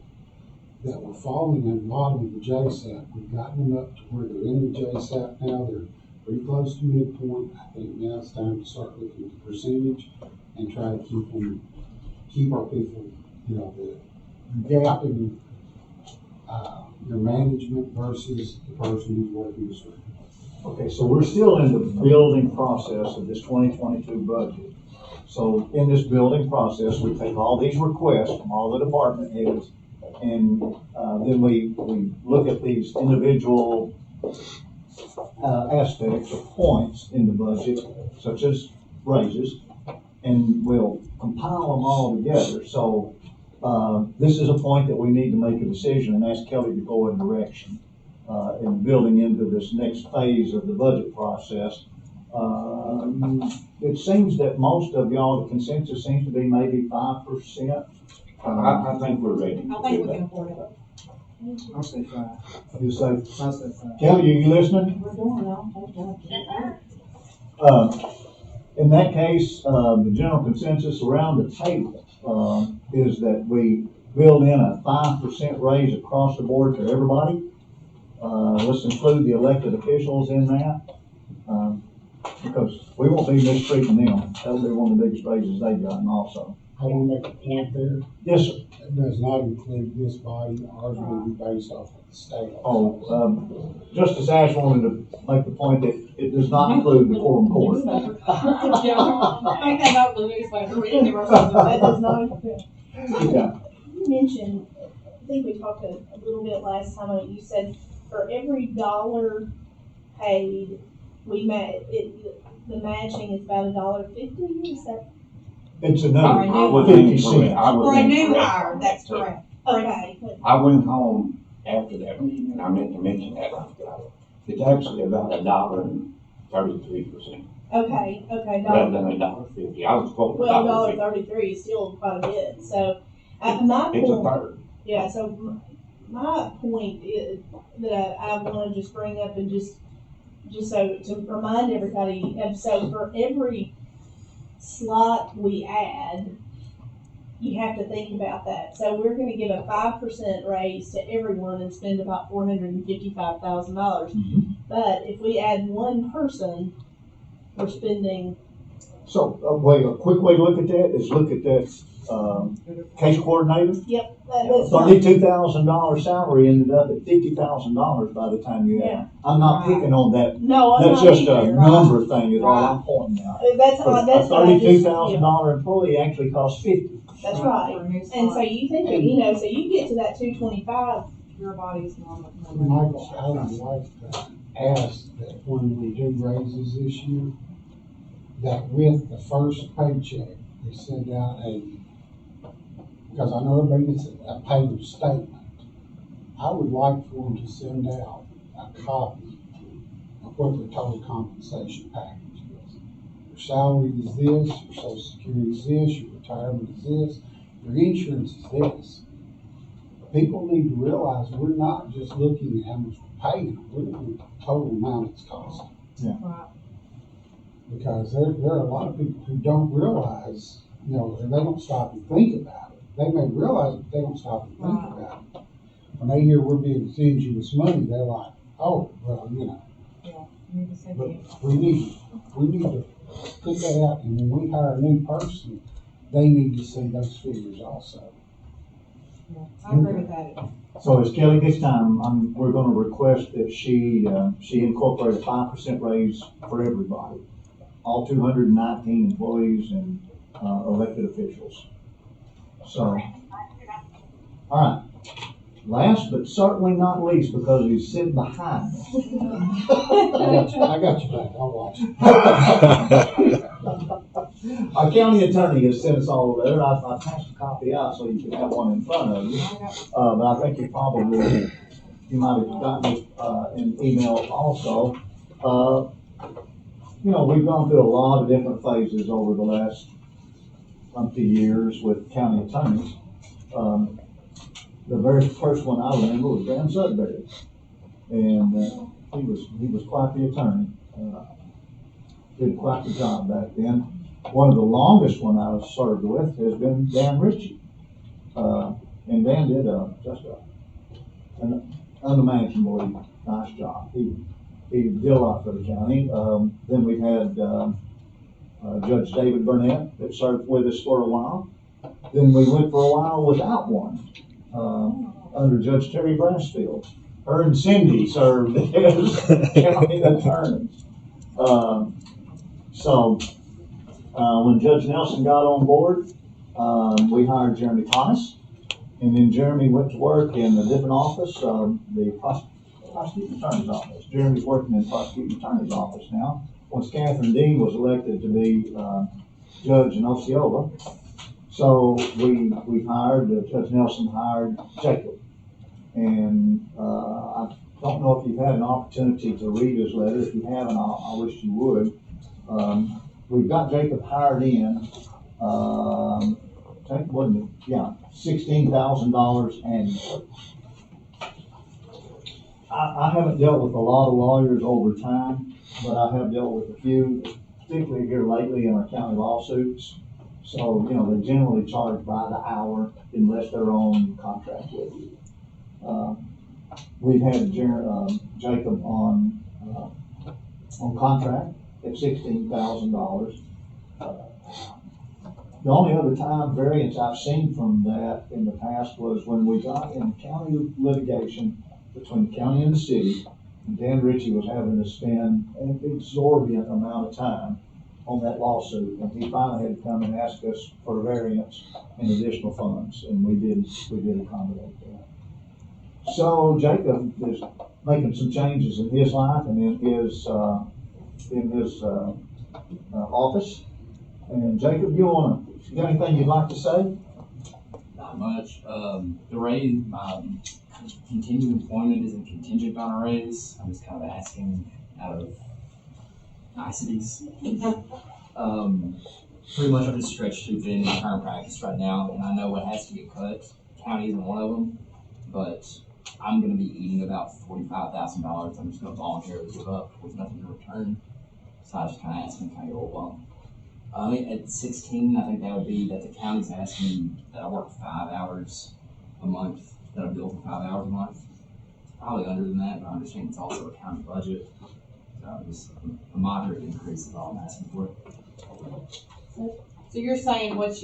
that were falling at the bottom of the JSAP. We've gotten them up to where they're in the JSAP now. They're pretty close to midpoint. I think now it's time to start looking at the percentage and try to keep our people, you know, the gap in your management versus the person who's working the street. Okay, so we're still in the building process of this 2022 budget. So in this building process, we take all these requests from all the department heads, and then we look at these individual aspects or points in the budget, such as raises, and we'll compile them all together. So this is a point that we need to make a decision and ask Kelly to go in direction in building into this next phase of the budget process. It seems that most of y'all, the consensus seems to be maybe 5%. I think we're ready. I think we can afford it. I'll say 5. You say, I'll say 5. Kelly, are you listening? We're doing all, In that case, the general consensus around the table is that we build in a 5% raise across the board to everybody. Let's include the elected officials in that, because we won't be mistreating them. That'll be one of the biggest raises they've gotten also. I want to make a point there. Yes, sir. It does not include this body. Ours will be based off of the state. Justice Ash wanted to make the point that it does not include the quorum court. I think they know the newspaper, we didn't give ourselves a That does not include. Yeah. You mentioned, I think we talked a little bit last time, you said for every dollar paid, the matching is about $1.50, is that? It's Or a another new- I would 50 think cents. For a new hire, that's correct. Okay. I went home after that meeting, and I meant to mention that. It's actually about $1.33 Okay, rather dollar, than $1.50. I was told well, $1.50. $1.33 is still quite a bit, so, my It's a point, third. yeah, so my point is, that I wanna just bring up and just so, to remind everybody, and so for every slot we add, you have to think about that. So we're gonna give a 5% raise to everyone and spend about $455,000. But if we add one person, we're spending, So, a quick way to look at that is look at that, case coordinator. that's $32,000 salary ended up at $50,000 by the time you Yeah. add. I'm not picking on that. no, I'm That's not just a either. number thing is all I'm pointing out. That's A what I just, $32,000 employee actually costs $50. that's right. For a new And so slot, you think, so you get to that 225, your body's normal. Michael, I would like to ask that when we do raises this year, that with the first paycheck, we send out because I know everybody gets a payment statement. I would like for them to send out a copy of what their total compensation package is. Your salary is this, your social security is this, your retirement is this, your insurance is this. People need to realize we're not just looking at how much we're paying, we're looking at the total amount it's costing. Right. Because there are a lot of people who don't realize, you know, and they don't stop and think about it. They may realize it, but they don't stop and think about it. When they hear we're being stingy with money, they're like, oh, well, you know. Need to send But you. we need to put that out, and when we hire a new person, they need to see those figures also. I agree with that. So as Kelly gets time, we're gonna request that she incorporate a 5% raise for everybody, all 219 employees and, elected officials. So, all right. Last but certainly not least, because he's sitting behind me. I got you back, I'll watch. Our county attorney has sent us all a letter. I passed a copy out so you can have one in front of you. But I think you might have gotten it, an email also. You know, we've gone through a lot of different phases over the last few years with county attorneys. The very first one I remember was Graham Sudbury. And, he was quite the attorney. Did quite the job back then. One of the longest one I've served with has been Dan Ritchie. And Dan did just an unimaginably nice job. He did a lot for the county. Then we had Judge David Burnett that served with us for a while. Then we went for a while without one under Judge Terry Brassfield. Her and Cindy served as county attorneys. When Judge Nelson got on board, we hired Jeremy Thomas, and then Jeremy went to work in a different office, the prosecuting attorney's office. Jeremy's working in the prosecuting attorney's office now. Once Catherine Dean was elected to be judge in Osceola, so we hired, Judge Nelson hired Jacob. And I don't know if you've had an opportunity to read his letter. If you haven't, I wish you would. We've got Jacob hired in, $16,000 annually. I haven't dealt with a lot of lawyers over time, but I have dealt with a few, particularly here lately in our county lawsuits. So, you know, they generally charge by the hour unless they're on contract with you. We've had Jacob on contract at $16,000. The only other time variance I've seen from that in the past was when we got in county litigation between the county and the city, and Dan Ritchie was having to spend an exorbitant amount of time on that lawsuit, and he finally had to come and ask us for a variance and additional funds, and we did accommodate that. So Jacob is making some changes in his life and in his office. And Jacob, you got anything you'd like to say? Not much. The raise, continued employment isn't contingent on a raise. I'm just kind of asking out of niceties. Pretty much I'm just stretched too thin in my current practice right now, and I know what has to get cut. County isn't one of them, but I'm going to be eating about $45,000. I'm just going to voluntarily give up with nothing in return. So I was just kind of asking, can I go a bump? At 16, I think that would be that the county's asking that I work 5 hours a month, that I bill for 5 hours a month. It's probably under than that, but I understand it's also a county budget. So just a moderate increase is all I'm asking for. So you're saying what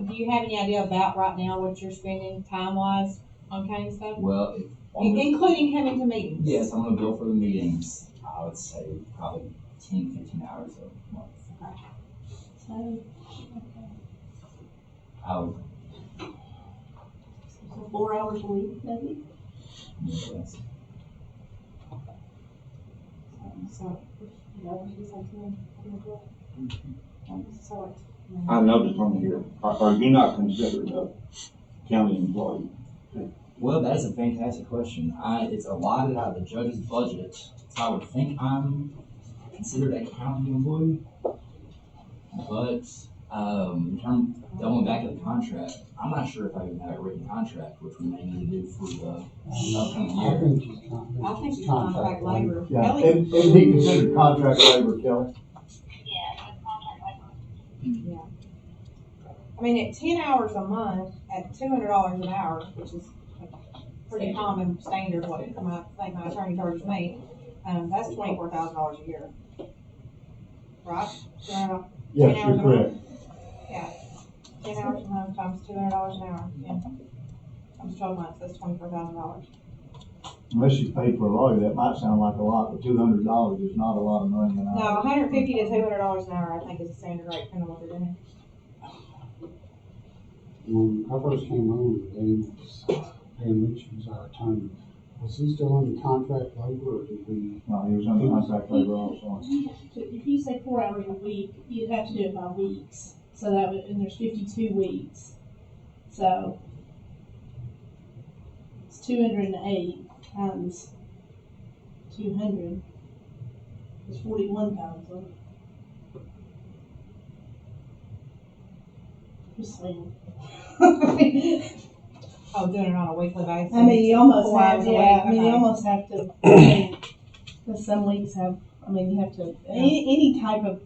do you have any idea about right now what you're spending time-wise on county stuff? Well, including coming to meetings? Yes, I'm going to bill for the meetings. I would say probably 10, 15 hours a month. Okay. So, Oh, So 4 hours a week, maybe? yes. So, I noticed on here, are you not considered a county employee? Well, that is a fantastic question. It's allotted out of the judge's budget, so I would think I'm considered a county employee. But in terms going back to the contract, I'm not sure if I even have a written contract, which we may need to do for the upcoming I year. think it's contract labor. Yeah, Kelly? and he considered contract labor, Kelly. Yeah, it's contract labor. Yeah. I mean, at 10 hours a month, at $200 an hour, which is a pretty common standard, what I think my attorney charges me, that's $24,000 a year. Right? Yes, 10 hours you're a correct. month? Yeah. 10 hours a month times $200 an hour, yeah. Times 12 months, that's $24,000. Unless you pay for a lawyer, that might sound like a lot, but $200 is not a lot of money an No, hour. $150 to $200 an hour, I think is the standard rate, depending on what they're doing. When I first came on, Dan Rich was our attorney. Was he still under contract labor, or did we? No, he was under contract labor also. If you say 4 hours a week, you'd have to do it by weeks. So that would, and there's 52 weeks. So it's 208 times 200 is 41,000. Just saying. Oh, doing it on a weekly basis? I mean, you almost 4 have, hours a yeah, week, I mean, you okay. almost have to, because some weeks have, I mean, you have to, any type of.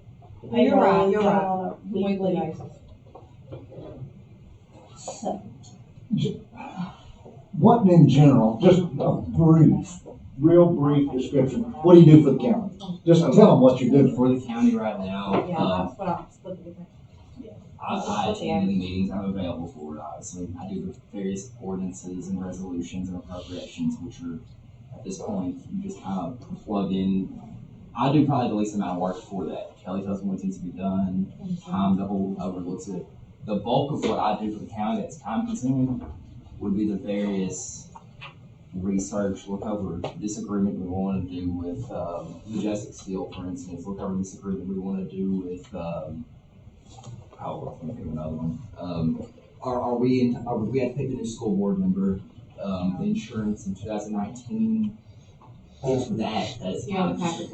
You're right, you're payroll right. on a Weekly basis. So, What in general, just a brief, real brief description, what do you do for the county? Just tell them what you do. For the county right now, Yeah, that's what I'm splitting it. I attend the meetings, I'm available for it, obviously. I do the various ordinances and resolutions and appropriations, which are, at this point, you just kind of plug in. I do probably the least amount of work for that. Kelly tells me what needs to be done, time double overlooks it. The bulk of what I do for the county that's time consuming would be the various research, look over this agreement we want to do with Majestic Steel, for instance, look over this agreement we want to do with I think of another one. Are we have to pick the new school board member, the insurance in 2019? It's that's Yeah, the package.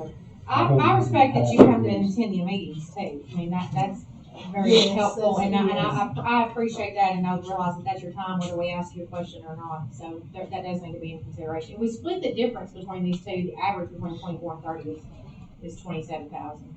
I respect that you have to attend the meetings too. I mean, that's very Yes, helpful, that's- and I appreciate that, and I realize that that's your time, whether we ask you a question or not, so that does need to be in consideration. We split the difference between these two, the average between 24 and 30 is 27,000.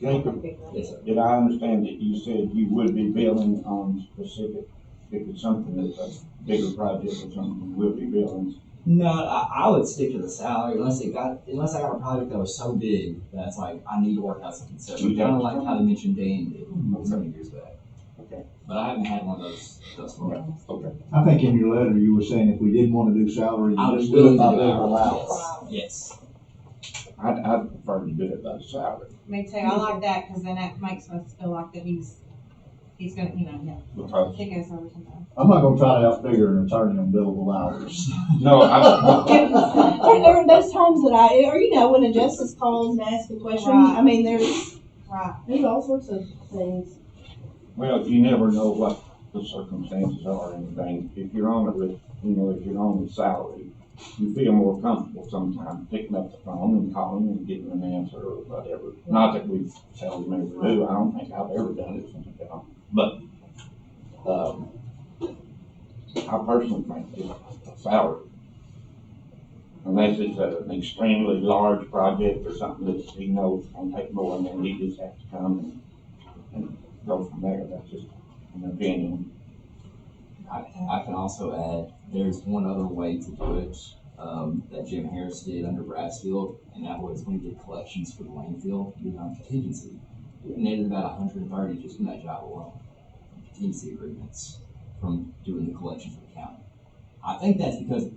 Jacob, did I understand that you said you would be billing on specific, if it's something that's a bigger project or something, you will be billing? No, I would stick to the salary unless I got a project that was so big that's like I need to work out something separate. Kind of like how they mentioned Dan did several years back. Okay. But I haven't had one of those thus far. Okay. I think in your letter, you were saying if we didn't want to do salary, I you was just do willing it by to do labor hours. allowance. Yes. I'd prefer to do it by salary, Me too, I like that, cause then that makes us feel like that he's gonna, because, kick us over sometimes. I'm not gonna try to outfigure an attorney on billable hours. no, there are those times that or when a justice calls and asks a question, Right. I mean, there's Right. all sorts of things. well, you never know what the circumstances are and things. If you're on it with, if you're on the salary, you feel more comfortable sometimes picking up the phone and calling and getting an answer or whatever. Not that we've seldom ever do. I don't think I've ever done it since I've gone. But, I personally think it's salary. Unless it's an extremely large project or something that he knows is gonna take more, and then he just has to come and go from there. That's just an opinion. I can also add, there's one other way to do it, that Jim Harris did under Brassfield, and that was when he did collections for the landfill, he was on contingency. We netted about 130 just from that job alone, contingency agreements from doing the collections for the county. I think that's because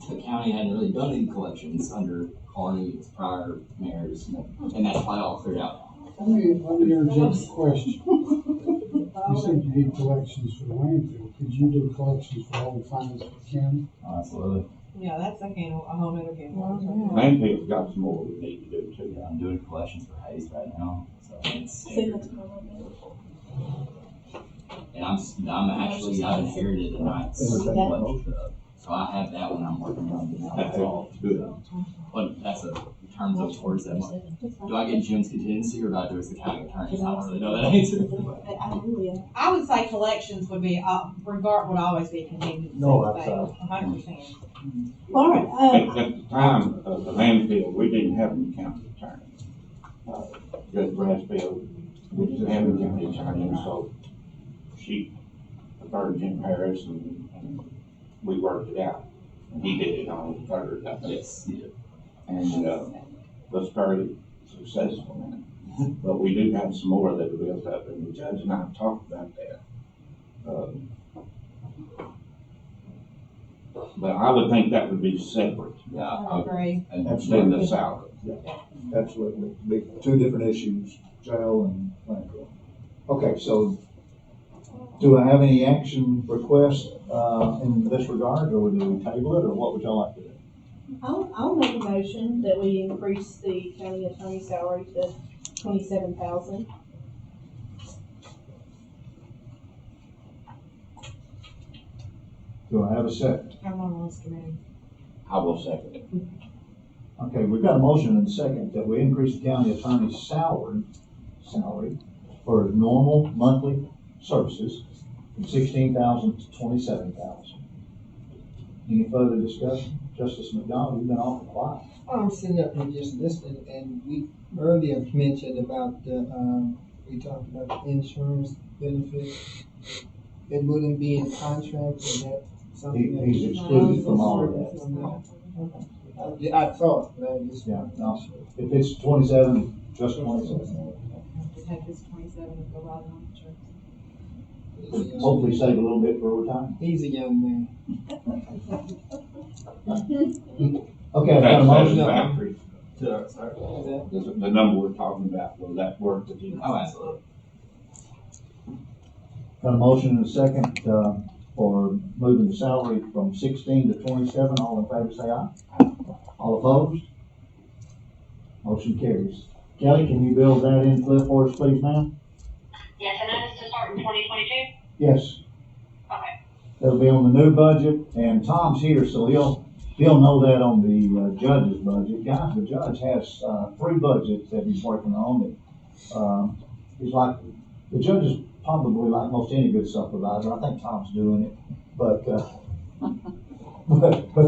the county hadn't really done any collections under Carney, its prior mayors, and that's why it all cleared out. Let me interject a question. You said you did collections for the landfill. Could you do collections for all the fines for the county? Absolutely. Yeah, that's a whole nother can. Landfill's got some more we need to do too. Yeah, I'm doing collections for Hayes right now, so it's See, that's what and I've inherited a nice so I have that one I'm working on now. That's all good. But that's in terms of towards that month. Do I get Jim's contingency or do I do it as the county attorney? I don't really know that answer. I would say collections would be, would always be contingency. No, that's, 100%. All right, At the time of the landfill, we didn't have an county attorney. Judge Brassfield, we didn't have a county attorney, and so she preferred Jim Harris and we worked it out. And he did it on the third, I think. Yes, he did. And, was very successful in it. But we do have some more that are built up, and the judge and I have talked about that. But I would think that would be separate Yeah, I agree. and than the salary. Absolutely. Big, two different issues, jail and landfill. Okay, so do I have any action requests, in this regard, or do we table it, or what would y'all like to do? I'll make a motion that we increase the county attorney salary to 27,000. Do I have a second? I'm on this committee. I will second it. Okay, we've got a motion and a second that we increase the county attorney's salary for normal monthly services from 16,000 to 27,000. Any further discussion? Justice McDonald, you've been awful quiet. I'm sitting up and just listening, and we earlier mentioned about the, we talked about the insurance benefits. It wouldn't be in contract, is that something that? He's excluded from all of that. Okay. I thought, but I just. Yeah, no. If it's 27, just 27. Just take this 27 and go right on the church. Hopefully save a little bit for retirement. He's a young man. Okay, I've got a motion. Satisfactory. Sorry. The number we're talking about, will that work with you? Oh, absolutely. Got a motion and a second, for moving the salary from 16 to 27. All in favor, say aye. All opposed? Motion carries. Kelly, can you build that in, Cliff, for us, please, ma'am? Yes, and that is to start in 2022? Yes. Okay. That'll be on the new budget, and Tom's here, so he'll know that on the judge's budget. Guys, the judge has 3 budgets that he's working on. He's like, the judge is probably like most any good supervisor. I think Tom's doing it, but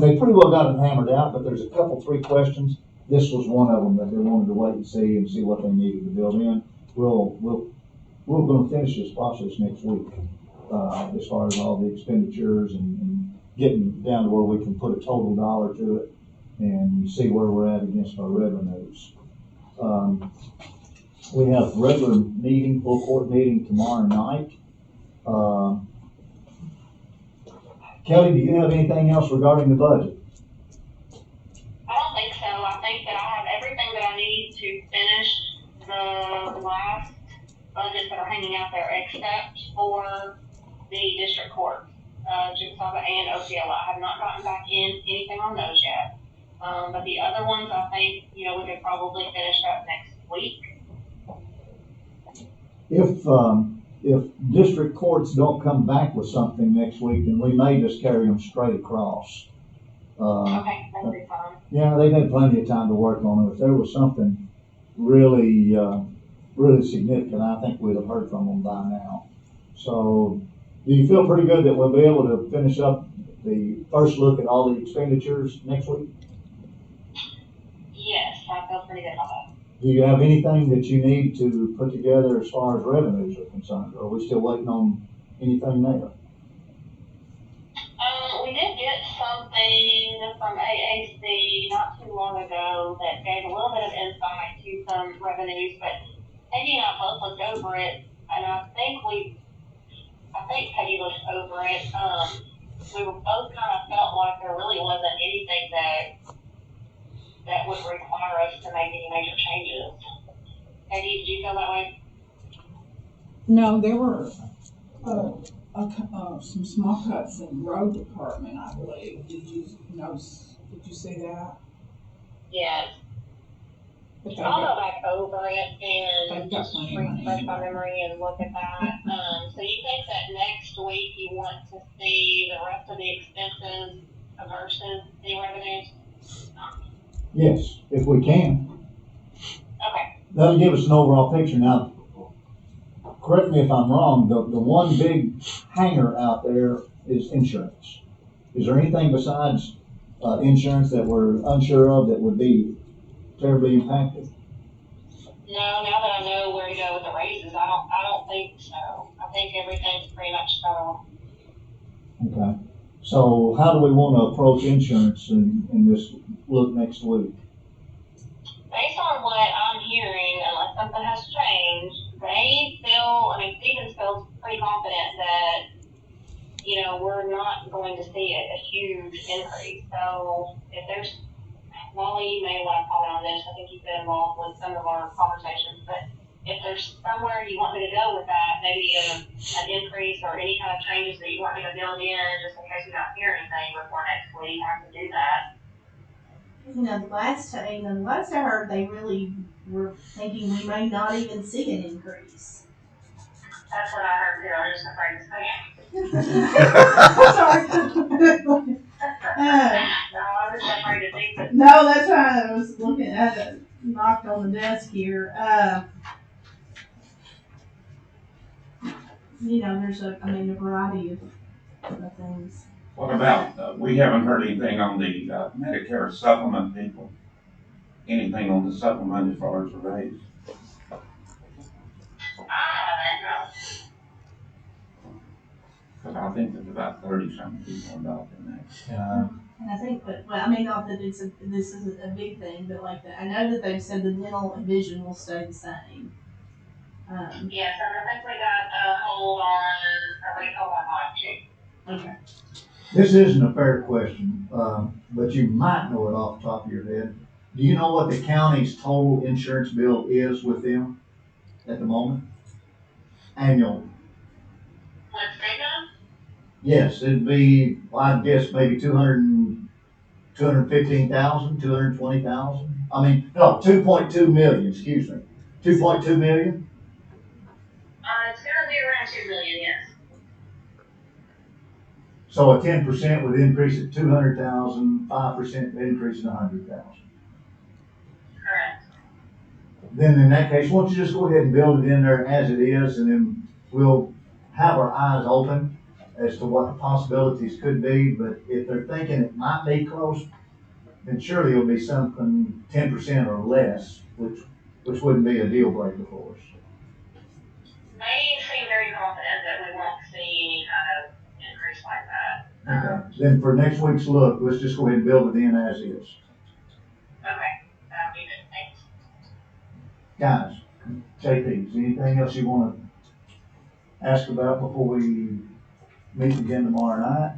they pretty well got it hammered out. But there's a couple, 3 questions. This was one of them that they wanted to wait and see what they needed to build in. We're going to finish this process next week, as far as all the expenditures and getting down to where we can put a total dollar to it and see where we're at against our revenues. We have regular meeting, full court meeting tomorrow night. Kelly, do you have anything else regarding the budget? I don't think so. I think that I have everything that I need to finish the last budgets that are hanging out there, except for the district court, Jigsaw and OCLI. I have not gotten back in anything on those yet. But the other ones, I think, we could probably finish up next week. If district courts don't come back with something next week, then we may just carry them straight across. Okay, that'll be fine. Yeah, they've had plenty of time to work on it. If there was something really, really significant, I think we'd have heard from them by now. So, do you feel pretty good that we'll be able to finish up the first look at all the expenditures next week? Yes, I feel pretty good about that. Do you have anything that you need to put together as far as revenues are concerned? Or are we still waiting on anything there? We did get something from AAC not too long ago that gave a little bit of insight to some revenues, but Peggy and I both looked over it, and I think Peggy looked over it. We were both kind of felt like there really wasn't anything that would require us to make any major changes. Peggy, did you feel that way? No, there were, some small cuts in road department, I believe. Did you see that? Yes. But I'll go back over it and They've got just plenty of money refresh in my there. memory and look at that. So you think that next week you want to see the rest of the expenses versus the revenues? Yes, if we can. Okay. That'll give us an overall picture. Now, correct me if I'm wrong, the one big hanger out there is insurance. Is there anything besides insurance that we're unsure of that would be terribly impacted? No, now that I know where to go with the raises, I don't think so. I think everything's pretty much settled. Okay. So how do we want to approach insurance in this look next week? Based on what I'm hearing, unless something has changed, Stevens feels pretty confident that, we're not going to see a huge increase. So if there's, Wally, you may want to comment on this. I think you've been involved with some of our conversations, but if there's somewhere you want me to go with that, maybe an increase or any kind of changes that you want me to build in, just in case we don't hear anything before next week, I can do that. You know, the last I heard, they really were thinking we may not even see an increase. That's what I heard too. I'm just afraid to say it. Sorry. No, I was afraid to think that. No, that's right. I was looking at it, knocked on the desk here. You know, there's a variety of things. What about, we haven't heard anything on the Medicare supplement people? Anything on the supplement as far as the raise? Because I think there's about 30-something people involved in that. And I think that, well, I mean, not that this isn't a big thing, but like that, I know that they've said the dental and vision will stay the same. Yes, and I think we got a hold on, a recall on life too. Okay. This isn't a fair question, but you might know it off the top of your head. Do you know what the county's total insurance bill is with them at the moment? Annual? What's Cigna? Yes, it'd be, well, I guess maybe 215,000, 220,000. I mean, no, 2.2 million, excuse me. 2.2 million? It's gonna be around 2 million, yes. So a 10% would increase it 200,000, 5% would increase it 100,000. Correct. Then in that case, why don't you just go ahead and build it in there as it is, and then we'll have our eyes open as to what the possibilities could be. But if they're thinking it might be close, then surely it'll be something 10% or less, which wouldn't be a deal breaker for us. They seem very confident that we won't see any kind of increase like that. Okay. Then for next week's look, let's just go ahead and build it in as is. Okay, that'll be good, thanks. Guys, JP, is there anything else you want to ask about before we meet again tomorrow night?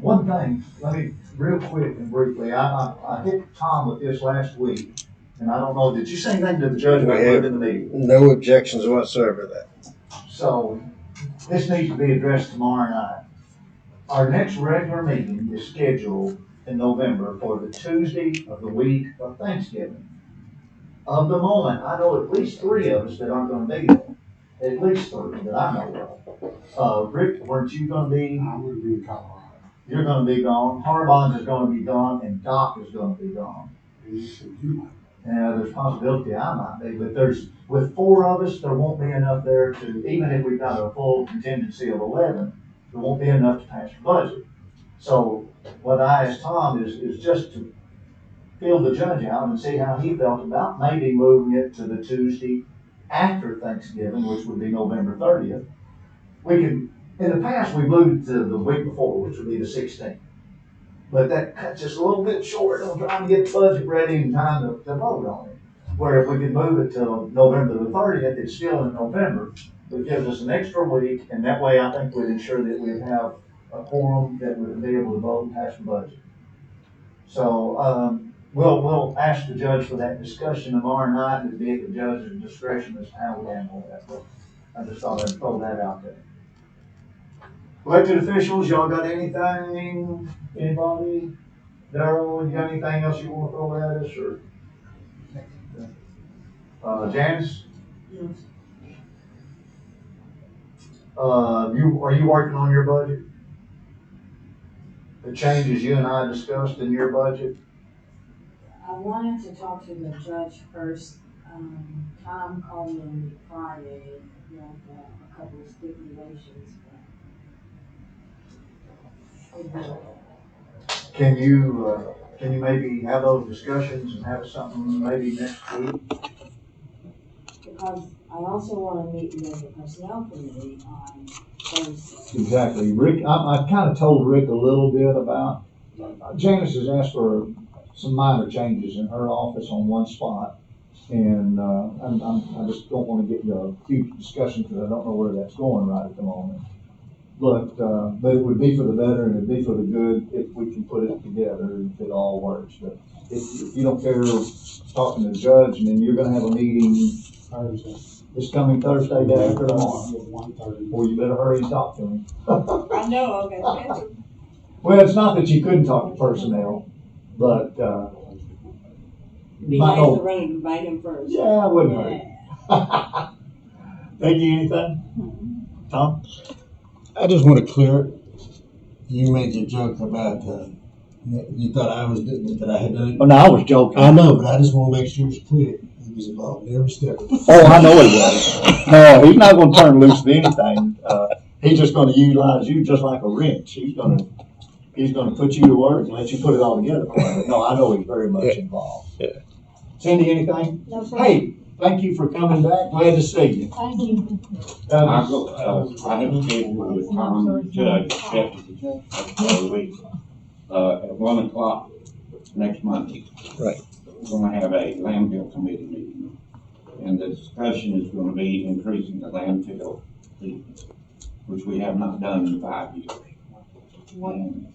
One thing, let me, real quick and briefly, I hit Tom with this last week, and I don't know, did you say anything to the judge about it in the meeting? No objections whatsoever to that. So, this needs to be addressed tomorrow night. Our next regular meeting is scheduled in November for the Tuesday of the week of Thanksgiving. Of the moment, I know at least 3 of us that aren't going to be there. At least 3 that I know of. Rick, weren't you going to be? I'm going to be in Colorado. You're going to be gone. Harbon's is going to be gone, and Doc is going to be gone. And you said you might. And there's a possibility I might be, but with 4 of us, there won't be enough there to, even if we've got a full contingency of 11, there won't be enough to pass the budget. So what I asked Tom is just to feel the judge out and see how he felt about maybe moving it to the Tuesday after Thanksgiving, which would be November 30th. We can, in the past, we moved it to the week before, which would be the 16th. But that cuts us a little bit short on trying to get the budget ready in time to vote on it. Where if we could move it to November the 30th, it's still in November. It gives us an extra week, and that way I think we'd ensure that we'd have a quorum that would be able to vote and pass the budget. So we'll ask the judge for that discussion tomorrow night, and it'd be at the judge's discretion as to how we handle that. But I just thought I'd throw that out there. Elected officials, y'all got anything? Anybody? Darryl, you got anything else you want to throw at us, or? Janice? Yes. Are you working on your budget? The changes you and I discussed in your budget? I wanted to talk to the judge first. Tom called me on Friday with a couple of stipulations. Can you maybe have those discussions and have something maybe next week? Because I also want to meet with the personnel committee on Thursday. Exactly. Rick, I kind of told Rick a little bit about, Janice has asked for some minor changes in her office on one spot. And I just don't want to get into a huge discussion because I don't know where that's going right at the moment. but it would be for the better and it'd be for the good if we can put it together and if it all works. But if you don't care, talking to the judge, and then you're gonna have a meeting Thursday. this coming Thursday, day after tomorrow. 1:30. Well, you better hurry and talk to him. I know, okay. Well, it's not that you couldn't talk to personnel, but, Be my nice to hope- run it by him first. yeah, I wouldn't hurt. Peggy, anything? Tom? I just want to clear it. You made your joke about, you thought that I had done it. Oh, no, I was joking. I know, but I just want to make sure it's clear. He was involved in every step. Oh, I know he was. No, he's not gonna turn loose to anything. He's just gonna utilize you just like a wrench. He's gonna put you to work and let you put it all together. But no, I know he's very much involved. Yeah. Cindy, anything? No, sir. Hey, thank you for coming back. Glad to see you. Thank you. I have a schedule with Tom, Judge, Deputy Judge, for the week, at 1:00 next Monday. Right. We're gonna have a landfill committee meeting, and the discussion is gonna be increasing the landfill fee, which we have not done in 5 years. And,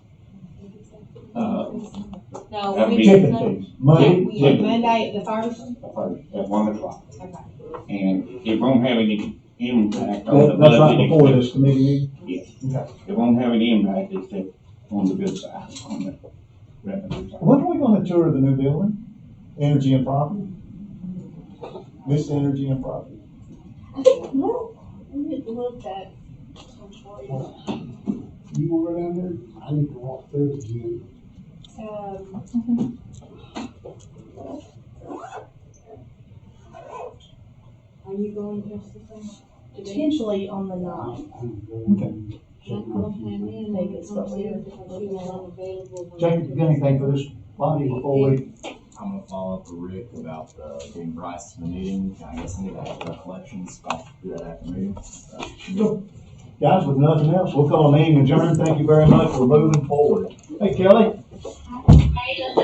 No, That'd we be- Tipping did, fees. Monday, we had Monday the first, at 1:00, okay. and it won't have any impact on the that's right budget. before this committee meeting. Yes, Okay. it won't have any impact except on the good side, on the revenue side. When are we gonna tour the new building? Energy and property? This energy and property? Well, we need to look at. You were down there? I need to walk through it again. Are you going just the same? Potentially on the 9th. Okay. I think it's supposed to be. Jacob, you got anything for this body before we? I'm gonna follow up with Rick about getting Bryce to the meeting. I guess I need to have recollections. I'll do that after the meeting. Guys, with nothing else, we'll call a meeting adjourned. Thank you very much for moving forward. Hey, Kelly?